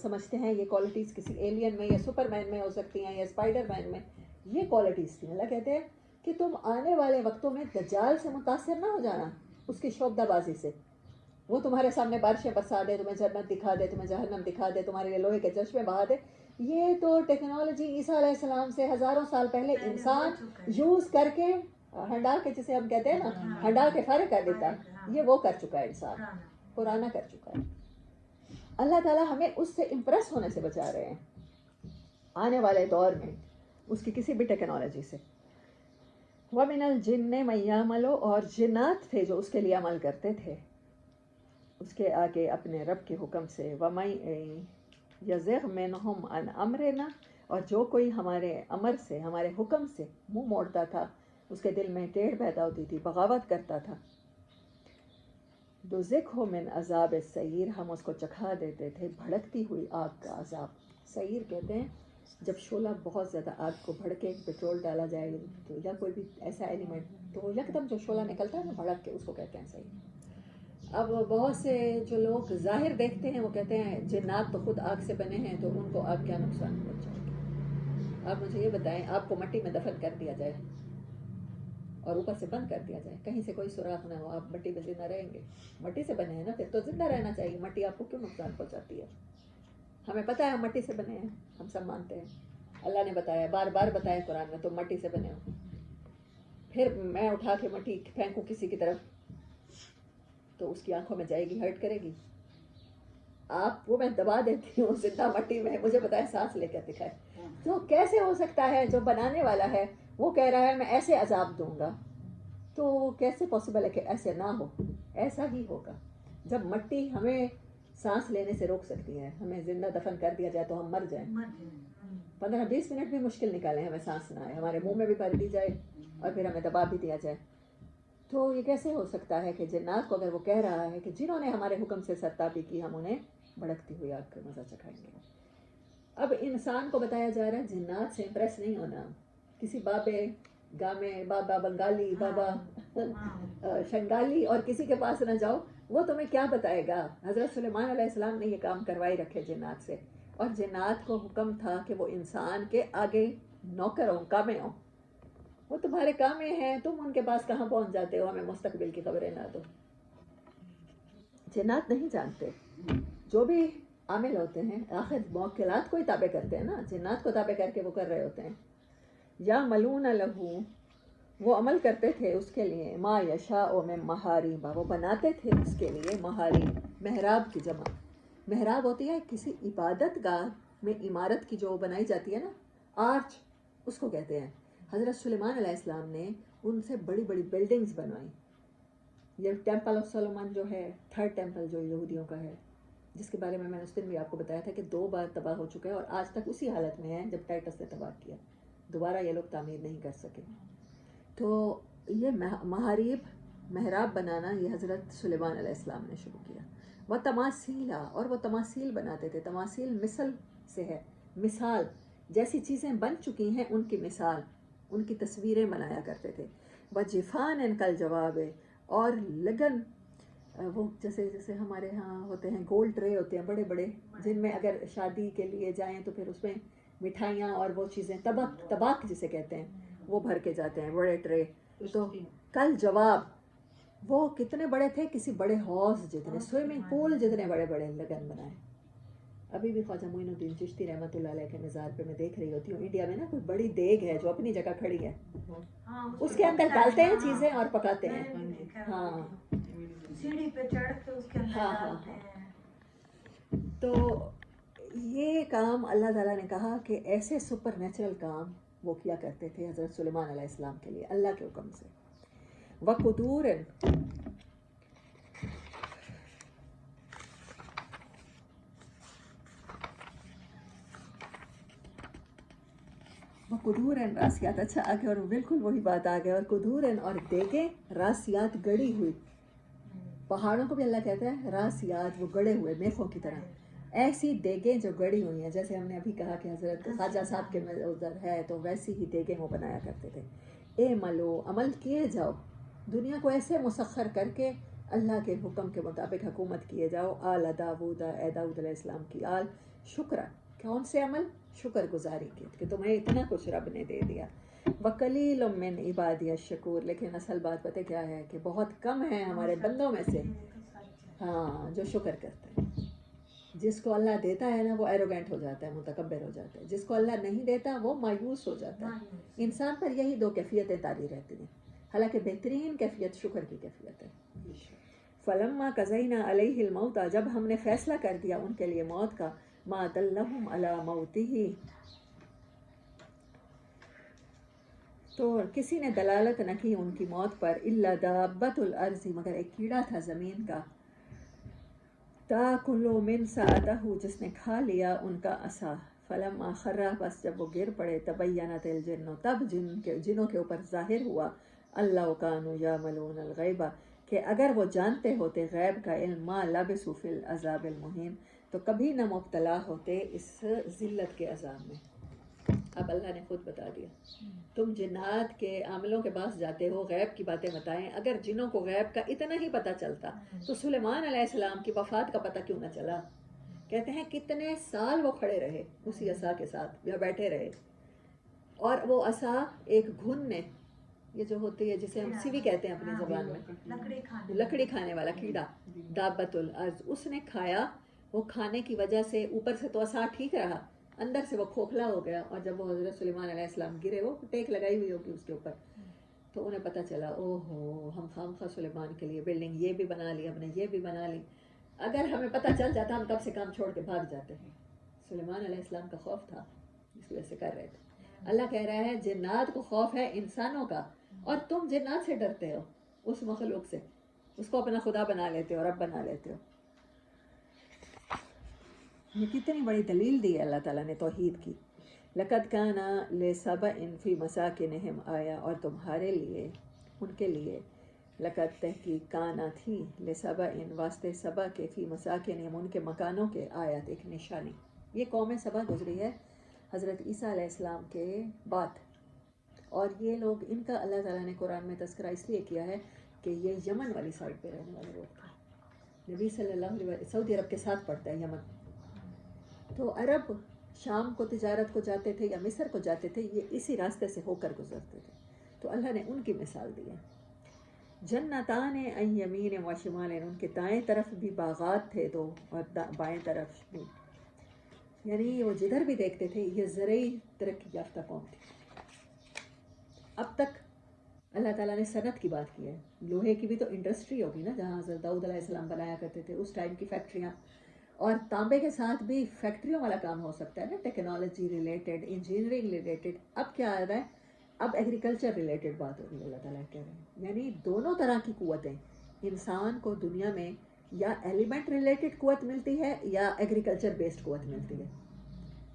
سمجھتے ہیں یہ کوالٹیز کسی ایلین میں یا سپر مین میں ہو سکتی ہیں یا اسپائڈر مین میں، یہ کوالٹیز تھیں. اللہ کہتے ہیں کہ تم آنے والے وقتوں میں دجال سے متاثر نہ ہو جانا، اس کی شوبدہ بازی سے. وہ تمہارے سامنے بارشیں برسا دے، تمہیں جنت دکھا دے، تمہیں جہنم دکھا دے، تمہارے لیے لوہے کے چشمے بہا دے. یہ تو ٹیکنالوجی عیسیٰ علیہ السلام سے ہزاروں سال پہلے انسان یوز کر کے ہنڈا کے، جسے ہم کہتے ہیں نا ہنڈا کے فارغ کر دیتا، یہ وہ کر چکا ہے انسان، پرانا کر چکا ہے. اللہ تعالیٰ ہمیں اس سے امپریس ہونے سے بچا رہے ہیں آنے والے دور میں اس کی کسی بھی ٹیکنالوجی سے. وَمِنَ الْجِنِّ مَن يَعْمَلُ، اور جنات تھے جو اس کے لیے عمل کرتے تھے اس کے آگے اپنے رب کے حکم سے. وَمَن يَزِغْ مِنْهُمْ عَنْ أَمْرِنَا، اور جو کوئی ہمارے امر سے، ہمارے حکم سے منہ موڑتا تھا، اس کے دل میں ٹیڑھ پیدا ہوتی تھی، بغاوت کرتا تھا، نُذِقْهُ مِنْ عَذَابِ السَّعِيرِ، ہم اس کو چکھا دیتے تھے بھڑکتی ہوئی آگ کا عذاب. سعیر کہتے ہیں جب شعلہ بہت زیادہ آگ کو بھڑکے، پیٹرول ڈالا جائے تو یا کوئی بھی ایسا ایلیمنٹ تو یکدم جو شعلہ نکلتا ہے نا بھڑک کے، اس کو کہتے ہیں سعیر. اب بہت سے جو لوگ ظاہر دیکھتے ہیں وہ کہتے ہیں جنات تو خود آگ سے بنے ہیں تو ان کو آگ کیا نقصان پہنچائے گی. آپ مجھے یہ بتائیں، آپ کو مٹی میں دفن کر دیا جائے اور اوپر سے بند کر دیا جائے، کہیں سے کوئی سراغ نہ ہو، آپ مٹی میں زندہ رہیں گے؟ مٹی سے بنے ہیں نا، پھر تو زندہ رہنا چاہیے. مٹی آپ کو کیوں نقصان پہنچاتی ہے؟ ہمیں پتہ ہے ہم مٹی سے بنے ہیں، ہم سب مانتے ہیں. اللہ نے بتایا، بار بار بتایا قرآن میں، تم مٹی سے بنے ہو. پھر میں اٹھا کے مٹی پھینکوں کسی کی طرف تو اس کی آنکھوں میں جائے گی، ہرٹ کرے گی. آپ وہ میں دبا دیتی ہوں زندہ مٹی میں, مجھے پتا ہے سانس لے کر دکھائے. تو کیسے ہو سکتا ہے جو بنانے والا ہے وہ کہہ رہا ہے میں ایسے عذاب دوں گا, تو کیسے پاسبل ہے کہ ایسے نہ ہو؟ ایسا ہی ہوگا. جب مٹی ہمیں سانس لینے سے روک سکتی ہے, ہمیں زندہ دفن کر دیا جائے تو ہم مر جائیں, 15-20 منٹ بھی مشکل نکالیں ہمیں سانس نہ آئے, ہمارے منہ میں بھی بھر دی جائے اور پھر ہمیں دبا بھی دیا جائے, تو یہ کیسے ہو سکتا ہے کہ جنات کو اگر وہ کہہ رہا ہے کہ جنہوں نے ہمارے حکم سے سرتابی کی ہم انہیں بھڑکتی ہوئی آگ کا مزہ چکھائیں گے. اب انسان کو بتایا جا رہا ہے جنات سے امپریس نہیں ہونا. کسی بابے گامے, بابا بنگالی, بابا شنگالی اور کسی کے پاس نہ جاؤ, وہ تمہیں کیا بتائے گا. حضرت سلیمان علیہ السلام نے یہ کام کروائی رکھے جنات سے, اور جنات کو حکم تھا کہ وہ انسان کے آگے نوکر ہوں, کامے ہوں. وہ تمہارے کامے ہیں, تم ان کے پاس کہاں پہنچ جاتے ہو, ہمیں مستقبل کی خبریں نہ دو. جنات نہیں جانتے, جو بھی عامل ہوتے ہیں آخر موکلات کو ہی تابع کرتے ہیں نا, جنات کو تابع کر کے وہ کر رہے ہوتے ہیں. یا ملون لہو, وہ عمل کرتے تھے اس کے لیے, ما یشاء من محاریبا, وہ بناتے تھے اس کے لیے محاریب, محراب کی جمع. محراب ہوتی ہے کسی عبادت گاہ میں عمارت کی جو بنائی جاتی ہے نا, آرچ, اس کو کہتے ہیں. حضرت سلیمان علیہ السلام نے ان سے بڑی بڑی بلڈنگز بنوائیں. یہ ٹیمپل آف سولومن جو ہے, 3rd ٹیمپل جو یہودیوں کا ہے, جس کے بارے میں نے اس دن بھی آپ کو بتایا تھا کہ 2 بار تباہ ہو چکا ہے اور آج تک اسی حالت میں ہے جب ٹائٹس نے تباہ کیا, دوبارہ یہ لوگ تعمیر نہیں کر سکے. تو یہ محاریب, محراب بنانا یہ حضرت سلیمان علیہ السلام نے شروع کیا. وہ تماثیل, اور وہ تماثیل بناتے تھے. تماثیل مثل سے ہے, مثال, جیسی چیزیں بن چکی ہیں ان کی مثال, ان کی تصویریں بنایا کرتے تھے. وہ جفان ان کل جواب, اور لگن, وہ جیسے ہمارے ہاں ہوتے ہیں گول ٹرے ہوتے ہیں بڑے بڑے, جن میں اگر شادی کے لیے جائیں تو پھر اس میں مٹھائیاں اور وہ چیزیں, طباق جسے کہتے ہیں, وہ بھر کے جاتے ہیں بڑے ٹرے. تو کل جواب, وہ کتنے بڑے تھے, کسی بڑے حوض جتنے, سوئمنگ پول جتنے بڑے بڑے لگن بنائے. ابھی بھی خواجہ معین الدین چشتی رحمۃ اللہ علیہ کے مزار پہ میں دیکھ رہی ہوتی ہوں, انڈیا میں نا کوئی بڑی دیگ ہے جو اپنی جگہ کھڑی ہے, اس کے اندر ڈالتے ہیں چیزیں اور پکاتے ہیں. ہاں, سیڑھی پہ چڑھ کے اس کے اندر ڈالتے ہیں. تو یہ کام اللہ تعالیٰ نے کہا کہ ایسے سپر نیچرل کام وہ کیا کرتے تھے حضرت سلیمان علیہ السلام کے لیے اللہ کے حکم سے. وقدور, قدورن راسیات, اچھا آگے اور بالکل وہی بات آ گئی, اور قدورن, اور دیگیں, راسیات, گڑی ہوئی. پہاڑوں کو بھی اللہ کہتا ہے راسیات, وہ گڑے ہوئے میخوں کی طرح. ایسی دیگیں جو گڑی ہوئی ہیں, جیسے ہم نے ابھی کہا کہ حضرت خواجہ صاحب کے ادھر ہے, تو ویسی ہی دیگیں وہ بنایا کرتے تھے. اے ملو, عمل کیے جاؤ, دنیا کو ایسے مسخر کر کے اللہ کے حکم کے مطابق حکومت کیے جاؤ. آل داود, اے داؤد علیہ السلام کی آل, شکر, کون سے عمل, شکر گزاری کی کہ تمہیں اتنا کچھ رب نے دے دیا. وقلیل من عبادی الشکور, لیکن اصل بات پتہ کیا ہے کہ بہت کم ہیں ہمارے بندوں میں سے, ہاں, جو شکر کرتے ہیں. جس کو اللہ دیتا ہے نا وہ ایروگینٹ ہو جاتا ہے, متکبر ہو جاتا ہے. جس کو اللہ نہیں دیتا وہ مایوس ہو جاتا ہے. انسان پر یہی 2 کیفیتیں طاری رہتی ہیں, حالانکہ بہترین کیفیت شکر کی کیفیت ہے. فلما قضینا علیہ الموت, جب ہم نے فیصلہ کر دیا ان کے لیے موت کا, ما دلہم علی موتہ, تو کسی نے دلالت نہ کی ان کی موت پر, الا دابۃ الارض, مگر ایک کیڑا تھا زمین کا, تاکل من سأتہ, جس نے کھا لیا ان کا عصا. فلما خر, بس جب وہ گر پڑے, تبینت الجن, تب جنوں کے اوپر ظاہر ہوا, اللہ کانوا یعملون الغیب, کہ اگر وہ جانتے ہوتے غیب کا علم, ما لبثوا فی العذاب المہین, تو کبھی نہ مبتلا ہوتے اس ذلت کے عذاب میں. اب اللہ نے خود بتا دیا, تم جنات کے عاملوں کے پاس جاتے ہو غیب کی باتیں بتائیں. اگر جنوں کو غیب کا اتنا ہی پتہ چلتا تو سلیمان علیہ السلام کی وفات کا پتہ کیوں نہ چلا. کہتے ہیں کتنے سال وہ کھڑے رہے اسی عصا کے ساتھ, یا بیٹھے رہے, اور وہ عصا ایک گھن نے, یہ جو ہوتی ہے جسے ہم سیوی کہتے ہیں اپنی زبان میں, لکڑی کھانے والا کیڑا, دابۃ الارض, اس نے کھایا. وہ کھانے کی وجہ سے اوپر سے تو عصا ٹھیک رہا, اندر سے وہ کھوکھلا ہو گیا, اور جب وہ حضرت سلیمان علیہ السلام گرے, وہ ٹیک لگائی ہوئی ہوگی اس کے اوپر, تو انہیں پتہ چلا او ہو, ہم خامخواہ سلیمان کے لیے بلڈنگ یہ بھی بنا لی, ہم نے یہ بھی بنا لی. اگر ہمیں پتہ چل جاتا ہم تب سے کام چھوڑ کے بھاگ جاتے ہیں. سلیمان علیہ السلام کا خوف تھا اس وجہ سے کر رہے تھے. اللہ کہہ رہا ہے جنات کو خوف ہے انسانوں کا اور تم جنات سے ڈرتے ہو, اس مخلوق سے, اس کو اپنا خدا بنا لیتے ہو, رب بنا لیتے ہو. یہ کتنی بڑی دلیل دی ہے اللہ تعالیٰ نے توحید کی. لقد کان لسبأ فی مساکنہم آیا, اور تمہارے لیے, ان کے لیے, لقد تحقیق کانا تھی, لسبأ واسطے سبا کے, فی مساکنہم ان کے مکانوں کے, آیت ایک نشانی. یہ قوم سبا گزری ہے حضرت عیسیٰ علیہ السلام کے بعد, اور یہ لوگ, ان کا اللہ تعالیٰ نے قرآن میں تذکرہ اس لیے کیا ہے کہ یہ یمن والی سائڈ پہ رہنے والے لوگ تھے. نبی صلی اللہ علیہ وسلم سعودی عرب کے ساتھ پڑتا ہے یمن, تو عرب شام کو تجارت کو جاتے تھے یا مصر کو جاتے تھے, یہ اسی راستے سے ہو کر گزرتے تھے. تو اللہ نے ان کی مثال دی ہے. جنتان عن یمین و شمال, ان کے دائیں طرف بھی باغات تھے دو, اور بائیں طرف بھی, یعنی وہ جدھر بھی دیکھتے تھے یہ زرعی ترقی یافتہ قوم تھی. اب تک اللہ تعالیٰ نے صنعت کی بات کی ہے. لوہے کی بھی تو انڈسٹری ہوگی نا, جہاں حضرت داؤد علیہ السلام بنایا کرتے تھے اس ٹائم کی فیکٹریاں, اور تانبے کے ساتھ بھی فیکٹریوں والا کام ہو سکتا ہے نا, ٹیکنالوجی ریلیٹڈ, انجینئرنگ ریلیٹڈ. اب کیا آ رہا ہے, اب ایگریکلچر ریلیٹڈ بات ہو رہی ہے. اللہ تعالیٰ کہہ رہے ہیں یعنی دونوں طرح کی قوتیں انسان کو دنیا میں یا ایلیمنٹ ریلیٹڈ قوت ملتی ہے یا ایگریکلچر بیسڈ قوت ملتی ہے.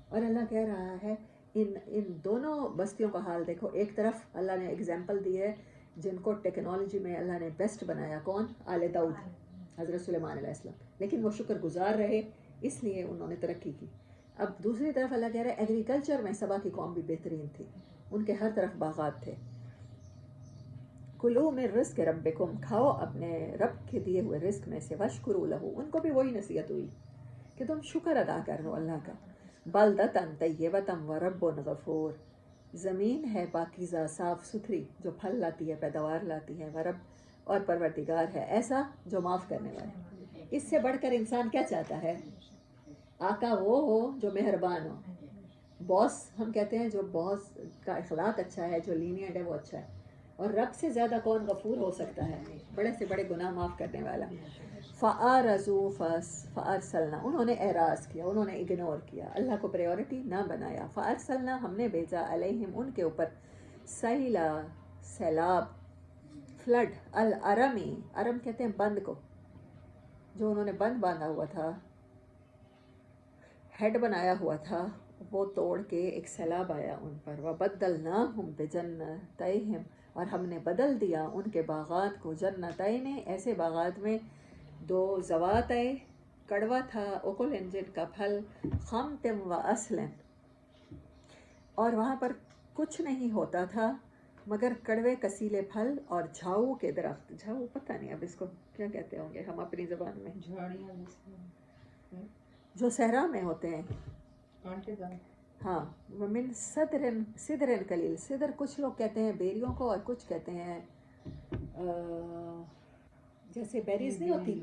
اور اللہ کہہ رہا ہے ان دونوں بستیوں کا حال دیکھو. ایک طرف اللہ نے اگزامپل دی ہے جن کو ٹیکنالوجی میں اللہ نے بیسٹ بنایا, کون؟ آل داؤد, حضرت سلیمان علیہ السلام, لیکن وہ شکر گزار رہے اس لیے انہوں نے ترقی کی. اب دوسری طرف اللہ کہہ رہا ہے ایگریکلچر میں سبا کی قوم بھی بہترین تھی, ان کے ہر طرف باغات تھے. کلوا من رزق ربکم, کھاؤ اپنے رب کے دیے ہوئے رزق میں سے, واشکروا لہ, ان کو بھی وہی نصیحت ہوئی کہ تم شکر ادا کرو اللہ کا. بلدۃ طیبۃ ورب غفور, زمین ہے پاکیزہ صاف ستھری جو پھل لاتی ہے, پیداوار لاتی ہے, ورب, اور پروردگار ہے ایسا جو معاف کرنے والا. اس سے بڑھ کر انسان کیا چاہتا ہے؟ آقا وہ ہو جو مہربان ہو. باس ہم کہتے ہیں جو باس کا اخلاق اچھا ہے, جو لینیئنٹ ہے وہ اچھا ہے. اور رب سے زیادہ کون غفور ہو سکتا ہے, بڑے سے بڑے گناہ معاف کرنے والا. فَأَعْرَضُوا فَأَرْسَلْنَا, انہوں نے اعراض کیا, انہوں نے اگنور کیا, اللہ کو پریورٹی نہ بنایا. فَأَرْسَلْنَا, ہم نے بھیجا, علیہم, ان کے اوپر, سیلا, سیلاب, فلڈ, الارمی, ارم کہتے ہیں بند کو, جو انہوں نے بند باندھا ہوا تھا, ہیڈ بنایا ہوا تھا, وہ توڑ کے ایک سیلاب آیا ان پر. وَبَدَّلْنَاهُمْ بِجَنَّتَيْهِمْ, اور ہم نے بدل دیا ان کے باغات کو, جنتین, ایسے باغات میں, دو زوات, کڑوا تھا, اکل, جن کا پھل, خامتم و اصلن, اور وہاں پر کچھ نہیں ہوتا تھا مگر کڑوے کسیلے پھل, اور جھاؤ کے درخت. جھاؤ پتہ نہیں اب اس کو کیا کہتے ہوں گے ہم اپنی زبان میں, جھاڑیاں جو صحرا میں ہوتے ہیں, کانٹے دار. ہاں. ومن صدر قلیل, صدر کچھ لوگ کہتے ہیں بیریوں کو, اور کچھ کہتے ہیں جیسے بیریز نہیں ہوتی,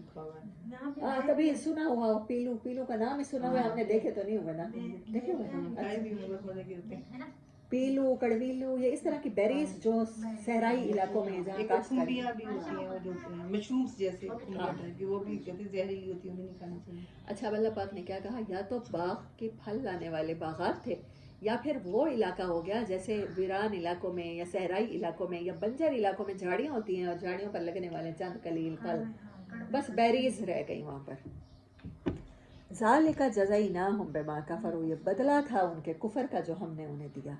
ہاں کبھی سنا ہوا پیلو, پیلو کا نام ہی سنا ہوا, ہم نے دیکھے تو نہیں ہوئے نا, دیکھے ہوئے پیلو, کڑویلو, یہ اس طرح کی بیریز جو صحرائی علاقوں میں جہاں کاشتکاری بھی ہوتی ہیں, وہ جو مشرومس جیسے وہ بھی کہتے ہیں زہریلی ہوتی ہیں, انہیں نہیں کھانا چاہیے. اچھا, اللہ پاک نے کیا کہا, یا تو باغ کے پھل لانے والے باغات تھے, یا پھر وہ علاقہ ہو گیا جیسے ویران علاقوں میں یا صحرائی علاقوں میں یا بنجر علاقوں میں جھاڑیاں ہوتی ہیں, اور جھاڑیوں پر لگنے والے چند قلیل پھل, بس بیریز رہ گئی وہاں پر. ذالک جزیناہم بما کفروا, یہ بدلہ تھا ان کے کفر کا جو ہم نے انہیں دیا.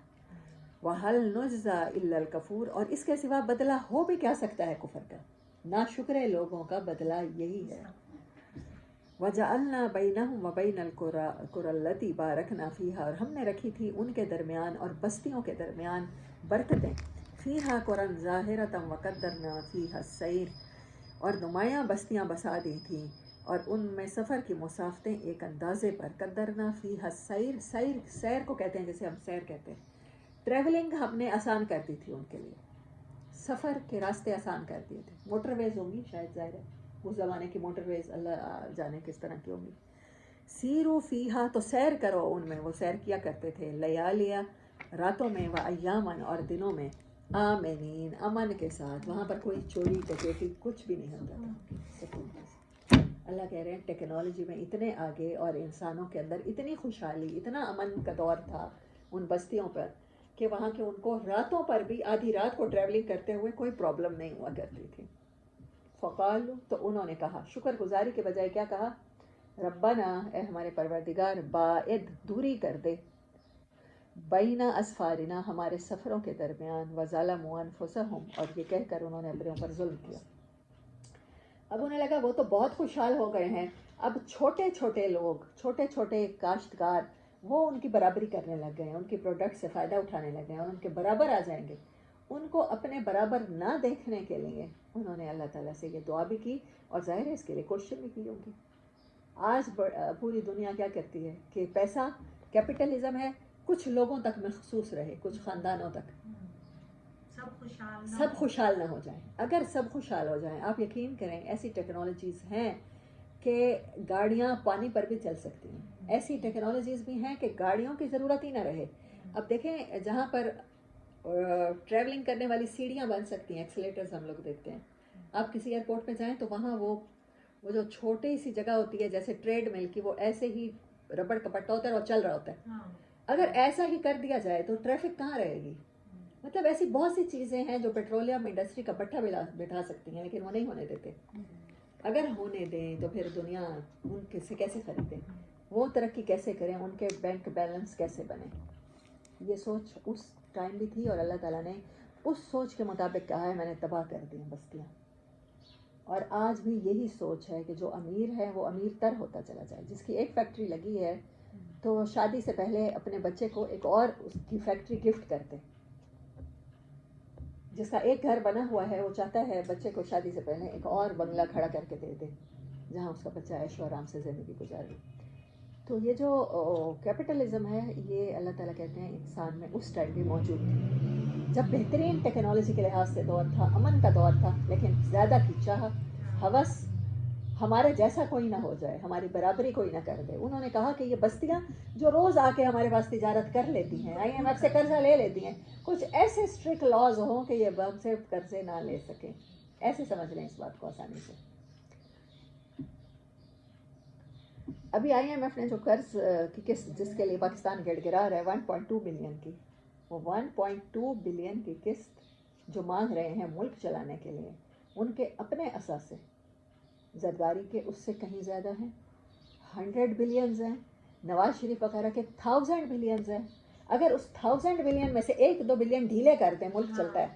وَهَلْ نُجْزَى إِلَّا الْكَفُورَ, اور اس کے سوا بدلہ ہو بھی کیا سکتا ہے کفر کا, ناشکر لوگوں کا بدلہ یہی ہے. وَجَعَلْنَا بَيْنَهُمْ وَبَيْنَ الْقُرَى الَّتِي بَارَكْنَا فِيهَا, اور ہم نے رکھی تھی ان کے درمیان اور بستیوں کے درمیان برکتیں, فِيهَا قُرًى ظَاهِرَةً وَقَدَّرْنَا فِيهَا السَّيْرَ, اور نمایاں بستیاں بسا دی تھیں اور ان میں سفر کی مسافتیں ایک اندازے پر. قدرنا فیہا السیر, سیر کو کہتے ہیں جیسے ہم سیر کہتے ہیں, ٹریولنگ ہم نے آسان کر دی تھی ان کے لیے, سفر کے راستے آسان کر دیے تھے. موٹر ویز ہوں گی شاید, ظاہر ہے اس زمانے کی موٹر ویز اللہ جانے کس طرح کی ہوں گی. سیرو فیہا, تو سیر کرو ان میں, وہ سیر کیا کرتے تھے, لیالیا, راتوں میں, و ایامن, اور دنوں میں, آمنین, امن کے ساتھ, وہاں پر کوئی چوری ڈکیٹی کچھ بھی نہیں ہوتا تھا. اللہ کہہ رہے ہیں ٹیکنالوجی میں اتنے آگے اور انسانوں کے اندر اتنی خوشحالی, اتنا امن کا دور تھا ان بستیوں پر کہ وہاں کے ان کو راتوں پر بھی آدھی رات کو ٹریولنگ کرتے ہوئے کوئی پرابلم نہیں ہوا کرتی تھی. فقالو, تو انہوں نے کہا, شکر گزاری کے بجائے کیا کہا, ربنا, اے ہمارے پروردگار, باعد, دوری کر دے, بینہ اسفارنا, ہمارے سفروں کے درمیان, وظلموا انفسہم, اور یہ کہہ کر انہوں نے اپنے اوپر ظلم کیا. اب انہیں لگا وہ تو بہت خوشحال ہو گئے ہیں, اب چھوٹے چھوٹے لوگ, چھوٹے چھوٹے کاشتکار, وہ ان کی برابری کرنے لگ گئے ہیں, ان کی پروڈکٹ سے فائدہ اٹھانے لگ گئے ہیں, اور ان کے برابر آ جائیں گے. ان کو اپنے برابر نہ دیکھنے کے لیے انہوں نے اللہ تعالیٰ سے یہ دعا بھی کی, اور ظاہر ہے اس کے لیے کوششیں بھی کی ہوگی. آج پوری دنیا کیا کرتی ہے کہ پیسہ, کیپٹلزم ہے, کچھ لوگوں تک مخصوص رہے, کچھ خاندانوں تک, سب خوشحال نہ ہو جائیں. اگر سب خوشحال ہو جائیں, آپ یقین کریں ایسی ٹیکنالوجیز ہیں کہ گاڑیاں پانی پر بھی چل سکتی ہیں, ایسی ٹیکنالوجیز بھی ہیں کہ گاڑیوں کی ضرورت ہی نہ رہے. اب دیکھیں جہاں پر ٹریولنگ کرنے والی سیڑھیاں بن سکتی ہیں, ایکسیلیٹرز ہم لوگ دیکھتے ہیں, آپ کسی ایئرپورٹ پہ جائیں تو وہاں وہ جو چھوٹی سی جگہ ہوتی ہے جیسے ٹریڈ مل کی, وہ ایسے ہی ربڑ کا پٹا ہوتا ہے اور چل رہا ہوتا ہے. اگر ایسا ہی کر دیا جائے تو ٹریفک کہاں رہے گی؟ مطلب ایسی بہت سی چیزیں ہیں جو پیٹرولیم انڈسٹری کا پٹھا بٹھا سکتی ہیں, لیکن وہ نہیں ہونے دیتے. اگر ہونے دیں تو پھر دنیا ان سے کیسے خریدیں, وہ ترقی کیسے کریں, ان کے بینک بیلنس کیسے بنے. یہ سوچ اس ٹائم بھی تھی, اور اللہ تعالیٰ نے اس سوچ کے مطابق کہا ہے میں نے تباہ کر دی بستیاں. اور آج بھی یہی سوچ ہے کہ جو امیر ہے وہ امیر تر ہوتا چلا جائے. جس کی ایک فیکٹری لگی ہے تو شادی سے پہلے اپنے بچے کو ایک اور اس کی فیکٹری گفٹ کرتے. جس کا ایک گھر بنا ہوا ہے وہ چاہتا ہے بچے کو شادی سے پہلے ایک اور بنگلہ کھڑا کر کے دے دے جہاں اس کا بچہ عیش و آرام سے زندگی گزارے. تو یہ جو کیپٹلزم ہے یہ اللہ تعالیٰ کہتے ہیں انسان میں اس ٹائم بھی موجود تھی جب بہترین ٹیکنالوجی کے لحاظ سے دور تھا, امن کا دور تھا, لیکن زیادہ کی چاہت, ہوس, ہمارے جیسا کوئی نہ ہو جائے, ہماری برابری کوئی نہ کر دے. انہوں نے کہا کہ یہ بستیاں جو روز آ کے ہمارے پاس تجارت کر لیتی ہیں, IMF سے قرضہ لے لیتی ہیں, کچھ ایسے اسٹرکٹ لاز ہوں کہ یہ ہم سے قرضے نہ لے سکیں. ایسے سمجھ لیں اس بات کو آسانی سے. ابھی IMF نے جو قرض کی قسط جس کے لیے پاکستان گڑ گڑا رہا ہے 1.2 بلین کی, وہ 1.2 بلین کی قسط جو مانگ رہے ہیں ملک چلانے کے لیے, ان کے اپنے اثاثے زرداری کے اس سے کہیں زیادہ ہیں. 100 بلینز ہیں, نواز شریف وغیرہ کے 1000 بلینز ہیں. اگر اس 1000 بلین میں سے 1-2 بلین ڈھیلے کر دیں ملک چلتا ہے,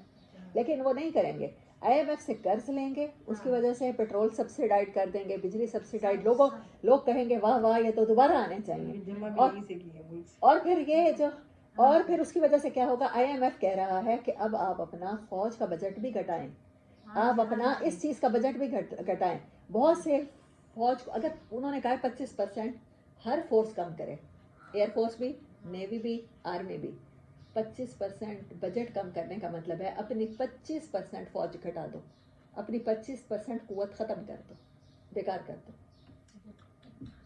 لیکن وہ نہیں کریں گے. IMF سے قرض لیں گے, اس کی وجہ سے پیٹرول سبسیڈائڈ کر دیں گے, بجلی سبسیڈائڈ, لوگ کہیں گے واہ واہ یہ تو دوبارہ آنے چاہیے. اور پھر یہ جو اور پھر اس کی وجہ سے کیا ہوگا, IMF کہہ رہا ہے کہ اب آپ اپنا فوج کا بجٹ بھی گھٹائیں, آپ اپنا اس چیز کا بجٹ بھی گھٹائیں. بہت سے فوج کو اگر انہوں نے کہا 25% ہر فورس کم کرے, ایئر فورس بھی, نیوی بھی, آرمی بھی. 25% بجٹ کم کرنے کا مطلب ہے اپنی 25% فوج گھٹا دو, اپنی 25% قوت ختم کر دو, بیکار کر دو.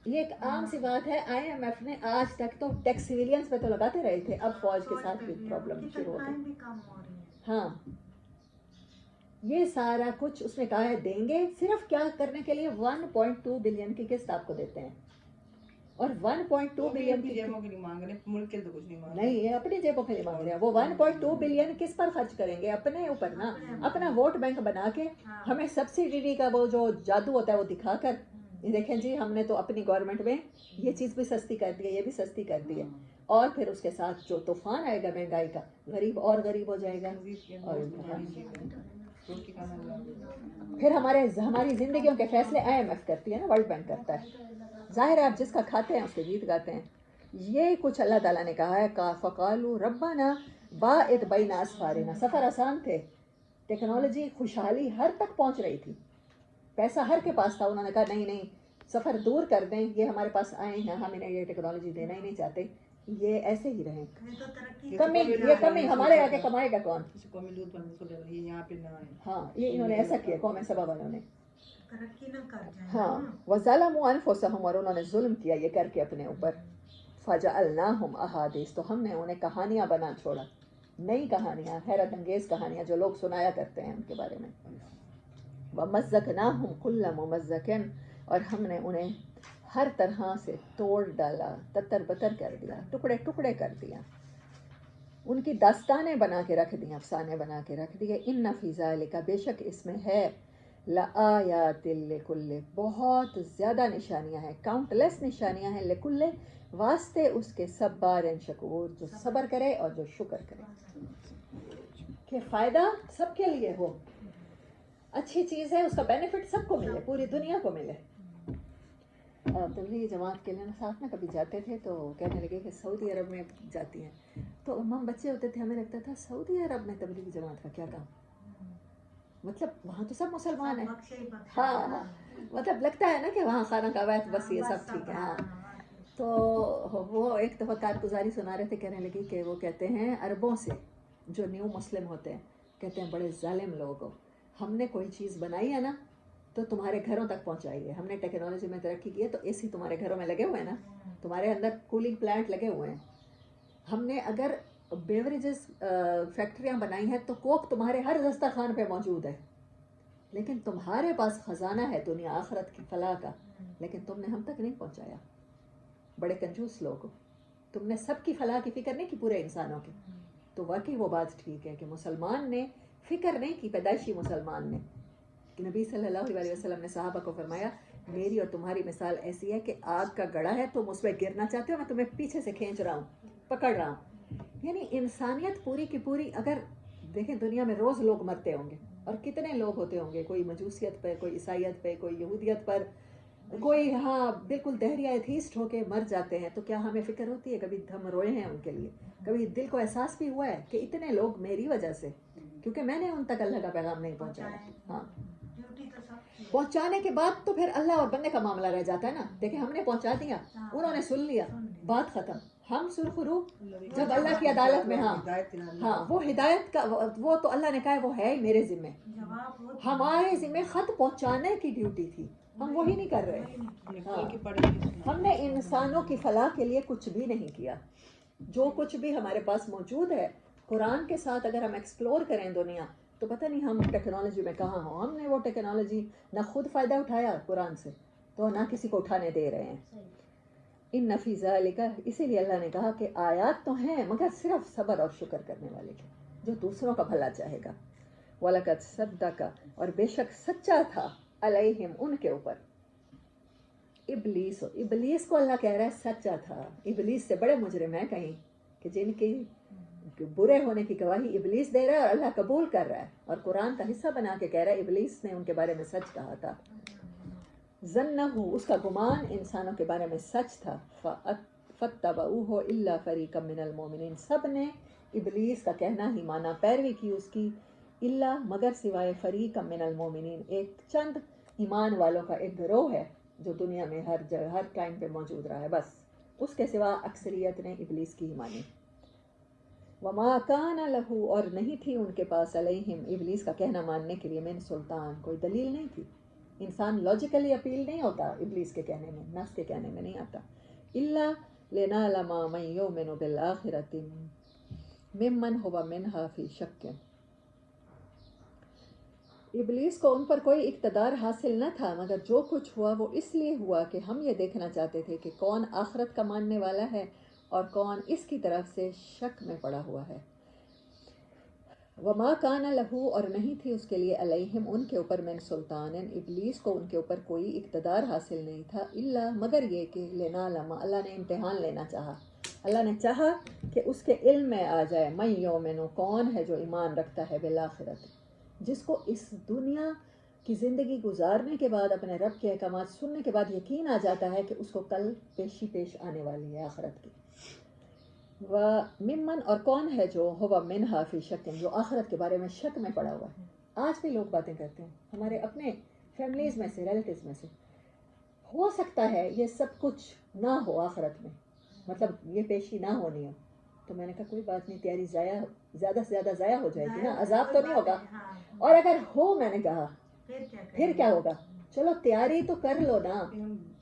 یہ ایک عام سی بات ہے. IMF نے آج تک تو ٹیکس سویلینس پہ تو لگاتے رہے تھے, اب فوج کے ساتھ بھی پرابلم شروع ہو گئی. ہاں یہ سارا کچھ اس نے کہا ہے دیں گے, صرف کیا کرنے کے لیے 1.2 بلین کی قسط آپ کو دیتے ہیں. اور 1.2 بلین کی جیبوں کے لیے مانگ رہے ہیں, ملک کے تو کچھ نہیں مانگ رہے. نہیں, اپنی جیبوں کے لیے مانگ رہے ہیں. وہ 1.2 بلین کس پر خرچ کریں گے؟ اپنے اوپر نا, اپنا ووٹ بینک بنا کے, ہمیں سبسڈی کا وہ جو جادو ہوتا ہے وہ دکھا کر, دیکھیں جی ہم نے تو اپنی گورنمنٹ میں یہ چیز بھی سستی کر دی ہے, یہ بھی سستی کر دی ہے. اور پھر اس کے ساتھ جو طوفان آئے گا مہنگائی کا, غریب اور غریب ہو جائے گا. اور پھر ہماری زندگیوں کے فیصلے IMF کرتی ہے نا, ورلڈ بینک کرتا ہے. ظاہر ہے آپ جس کا کھاتے ہیں اس کے گیت گاتے ہیں. یہ کچھ اللہ تعالیٰ نے کہا ہے, فقالوا ربنا باعد بین اسفارنا. سفر آسان تھے, ٹیکنالوجی خوشحالی ہر تک پہنچ رہی تھی, پیسہ ہر کے پاس تھا. انہوں نے کہا نہیں سفر دور کر دیں, یہ ہمارے پاس آئے ہیں, ہم انہیں یہ ٹیکنالوجی دینا ہی نہیں چاہتے, یہ ایسے ہی رہیں. کمی ہمارے آگے کمائے گا کون؟ ہاں یہ انہوں نے ایسا کیا قوم سبا والوں نے. ہاں وظلموا انفسہم, اور انہوں نے ظلم کیا یہ کر کے اپنے اوپر. فجعلناہم احادیث, تو ہم نے انہیں کہانیاں بنا چھوڑا, نئی کہانیاں, حیرت انگیز کہانیاں جو لوگ سنایا کرتے ہیں ان کے بارے میں. ومزقناہم کل ممزق, اور ہم نے انہیں ہر طرح سے توڑ ڈالا، تتر بتر کر دیا، ٹکڑے ٹکڑے کر دیا، ان کی داستانیں بنا کے رکھ دیں، افسانے بنا کے رکھ دیے. ان فی ذالک، بے شک اس میں ہے، لآیات لکل، بہت زیادہ نشانیاں ہیں، کاؤنٹ لیس نشانیاں ہیں، لکل، واسطے اس کے صبار شکور، جو صبر کرے اور جو شکر کرے، کہ فائدہ سب کے لیے ہو، اچھی چیز ہے، اس کا بینیفٹ سب کو ملے، پوری دنیا کو ملے. تبلیغی جماعت کے لیے ساتھ میں کبھی جاتے تھے تو کہنے لگے کہ سعودی عرب میں جاتی ہیں، تو ہم بچے ہوتے تھے، ہمیں لگتا تھا سعودی عرب میں تبلیغی جماعت کا کیا کام، مطلب وہاں تو سب مسلمان ہیں. ہاں مطلب لگتا ہے نا کہ وہاں خانہ کعبہ ہے بس یہ سب ٹھیک ہے. ہاں تو وہ ایک دفعہ کارگزاری سنا رہے تھے، کہنے لگی کہ وہ کہتے ہیں عربوں سے جو نیو مسلم ہوتے ہیں، کہتے ہیں بڑے ظالم لوگ ہو، ہم نے کوئی چیز بنائی ہے نا تو تمہارے گھروں تک پہنچائیے، ہم نے ٹیکنالوجی میں ترقی کی ہے تو اے سی تمہارے گھروں میں لگے ہوئے ہیں نا، تمہارے اندر کولنگ پلانٹ لگے ہوئے ہیں، ہم نے اگر بیوریجز فیکٹریاں بنائی ہیں تو کوک تمہارے ہر دسترخوان پہ موجود ہے، لیکن تمہارے پاس خزانہ ہے دنیا آخرت کی فلاح کا، لیکن تم نے ہم تک نہیں پہنچایا. بڑے کنجوس لوگ ہو، تم نے سب کی فلاح کی فکر نہیں کی، پورے انسانوں کی. تو واقعی وہ بات ٹھیک ہے کہ مسلمان نے فکر نہیں کی، پیدائشی مسلمان نے. کہ نبی صلی اللہ علیہ وسلم نے صحابہ کو فرمایا میری اور تمہاری مثال ایسی ہے کہ آگ کا گڑھا ہے، تم اس پہ گرنا چاہتے ہو، میں تمہیں پیچھے سے کھینچ رہا ہوں، پکڑ رہا ہوں. یعنی انسانیت پوری کی پوری، اگر دیکھیں دنیا میں روز لوگ مرتے ہوں گے، اور کتنے لوگ ہوتے ہوں گے، کوئی مجوسیت پہ، کوئی عیسائیت پہ، کوئی یہودیت پر، کوئی ہاں بالکل دہریہ ایتھیسٹ ہو کے مر جاتے ہیں، تو کیا ہمیں فکر ہوتی ہے؟ کبھی ہم روئے ہیں ان کے لیے؟ کبھی دل کو احساس بھی ہوا ہے کہ اتنے لوگ میری وجہ سے، کیونکہ میں نے ان تک اللہ کا پیغام نہیں پہنچایا. ہاں پہنچانے کے بعد تو پھر اللہ اور بندے کا معاملہ رہ جاتا ہے نا. دیکھیں ہم نے پہنچا دیا، انہوں نے سن لیا، بات ختم. ہم سرخرو جب اللہ کی عدالت میں، ہاں وہ ہدایت کا، وہ تو اللہ نے کہا ہے وہ ہے ہی میرے ذمے، ہمارے ذمے خط پہنچانے کی ڈیوٹی تھی، ہم وہی نہیں کر رہے. ہم نے انسانوں کی فلاح کے لیے کچھ بھی نہیں کیا. جو کچھ بھی ہمارے پاس موجود ہے قرآن کے ساتھ اگر ہم ایکسپلور کریں دنیا، تو پتہ نہیں ہم ٹیکنالوجی میں کہاں ہوں. ہم نے وہ ٹیکنالوجی نہ خود فائدہ اٹھایا قرآن سے، تو نہ کسی کو اٹھانے دے رہے ہیں. ان فی ذالک، اسی لیے اللہ نے کہا کہ آیات تو ہیں مگر صرف صبر اور شکر کرنے والے کے، جو دوسروں کا بھلا چاہے گا. وَلَقَدْ صَدَّقَ، اور بے شک سچا تھا، علیہم ان کے اوپر، ابلیس. ابلیس کو اللہ کہہ رہا ہے سچا تھا. ابلیس سے بڑے مجرم ہیں کہیں کہ جن کی برے ہونے کی گواہی ابلیس دے رہا ہے اور اللہ قبول کر رہا ہے، اور قرآن کا حصہ بنا کے کہہ رہا ہے ابلیس نے ان کے بارے میں سچ کہا تھا. ظنہ، اس کا گمان انسانوں کے بارے میں سچ تھا. فاتبعوہ الا فریقا من المؤمنین، سب نے ابلیس کا کہنا ہی مانا، پیروی کی اس کی، الا مگر سوائے فریقا من المؤمنین، ایک چند ایمان والوں کا ایک گروہ ہے جو دنیا میں ہر جگہ ہر ٹائم پہ موجود رہا ہے، بس اس کے سوا اکثریت نے ابلیس کی ہی مانی. وما کان لہ، اور نہیں تھی ان کے پاس، علیہم ابلیس کا کہنا ماننے کے لیے، من سلطان، کوئی دلیل نہیں تھی. انسان لاجیکلی اپیل نہیں ہوتا ابلیس کے کہنے میں، نفس کے کہنے میں نہیں آتا. الا لنعلم من یؤمن بالآخرۃ ممن هو منها فی شک. ابلیس کو ان پر کوئی اقتدار حاصل نہ تھا، مگر جو کچھ ہوا وہ اس لیے ہوا کہ ہم یہ دیکھنا چاہتے تھے کہ کون آخرت کا ماننے والا ہے اور کون اس کی طرف سے شک میں پڑا ہوا ہے. وما کان لہ، اور نہیں تھی اس کے لیے، علیہم ان کے اوپر، من سلطان، ابلیس کو ان کے اوپر کوئی اقتدار حاصل نہیں تھا، الا مگر یہ کہ لنعلم، اللہ نے امتحان لینا چاہا، اللہ نے چاہا کہ اس کے علم میں آ جائے، من یؤمن، کون ہے جو ایمان رکھتا ہے، بالآخرت، جس کو اس دنیا کی زندگی گزارنے کے بعد اپنے رب کے احکامات سننے کے بعد یقین آ جاتا ہے کہ اس کو کل پیشی پیش آنے والی ہے آخرت کی. وممن، اور کون ہے جو ہوا منہا فی شک، جو آخرت کے بارے میں شک میں پڑا ہوا ہے. آج بھی لوگ باتیں کرتے ہیں ہمارے اپنے فیملیز میں سے، ریلیٹیوز میں سے، ہو سکتا ہے یہ سب کچھ نہ ہو آخرت میں، مطلب یہ پیشی نہ ہونی ہو. تو میں نے کہا کوئی بات نہیں، تیاری زیادہ سے زیادہ ضائع ہو جائے گی نا، عذاب تو نہیں ہوگا. اور اگر ہو، میں نے کہا پھر کیا ہوگا؟ چلو تیاری تو کر لو نا،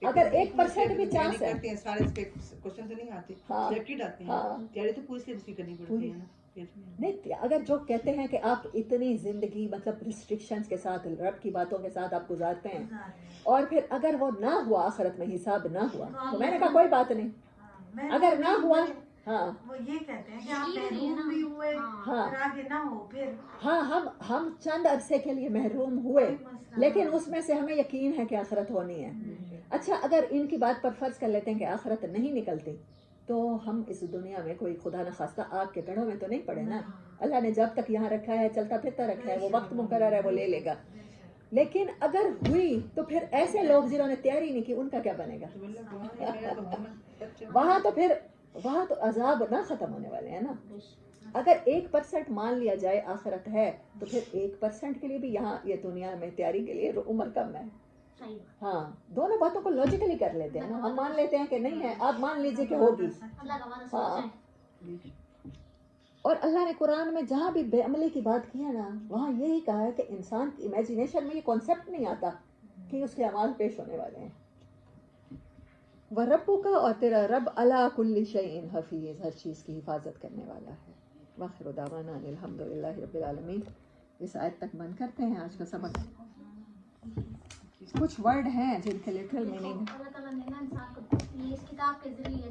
اگر 1% بھی چانس ہے. سارے کوشچن تو نہیں آتے، سلیکٹڈ آتے ہیں، تیاری تو پوری سلیبس کی کرنی پڑتی ہے نا. نہیں اگر جو کہتے ہیں کہ آپ اتنی زندگی مطلب ریسٹرکشنز کے ساتھ رب کی باتوں کے ساتھ آپ گزارتے ہیں اور پھر اگر وہ نہ ہوا آخرت میں حساب نہ ہوا تو میں نے کہا کوئی بات نہیں اگر نہ ہوا ہاں وہ یہ کہتے ہیں کہ آپ محروم بھی ہوئے اور آگے نہ ہو پھر ہاں ہم چند عرصے کے لیے محروم ہوئے لیکن اس میں سے ہمیں یقین ہے کہ آخرت ہونی ہے. اچھا اگر ان کی بات پر فرض کر لیتے ہیں کہ آخرت نہیں نکلتی تو ہم اس دنیا میں کوئی خدا نخواستہ آگ کے گڑھوں میں تو نہیں پڑے نا. اللہ نے جب تک یہاں رکھا ہے چلتا پھرتا رکھا ہے, وہ وقت مقرر ہے, وہ لے لے گا. لیکن اگر ہوئی تو پھر ایسے لوگ جنہوں نے تیاری نہیں کی ان کا کیا بنے گا؟ وہاں تو عذاب نہ ختم ہونے والے ہیں نا. اگر 1% مان لیا جائے آخرت ہے تو پھر 1% کے لیے بھی یہاں یہ دنیا میں تیاری کے لیے عمر کم ہے. ہاں دونوں باتوں کو لاجیکلی کر لیتے ہیں نا. ہم مان لیتے ہیں کہ نہیں ہے, آپ مان لیجئے کہ ہوگی. ہاں اور اللہ نے قرآن میں جہاں بھی بے عملی کی بات کی ہے نا وہاں یہی کہا ہے کہ انسان کی امیجینیشن میں یہ کانسیپٹ نہیں آتا کہ اس کے اعمال پیش ہونے والے ہیں. وَرَبُّكَ اور تیرا رب عَلَىٰ كُلِّ شَيْءٍ حفیظ, ہر چیز کی حفاظت کرنے والا ہے. وآخر دعوانا الحمدللہ رب العالمین. اس آیت تک بند کرتے ہیں آج کا سبق. کچھ ورڈ ہیں جن کے لٹرل میننگ اللہ تعالیٰ نے نا انسان کو اس کتاب کے ذریعے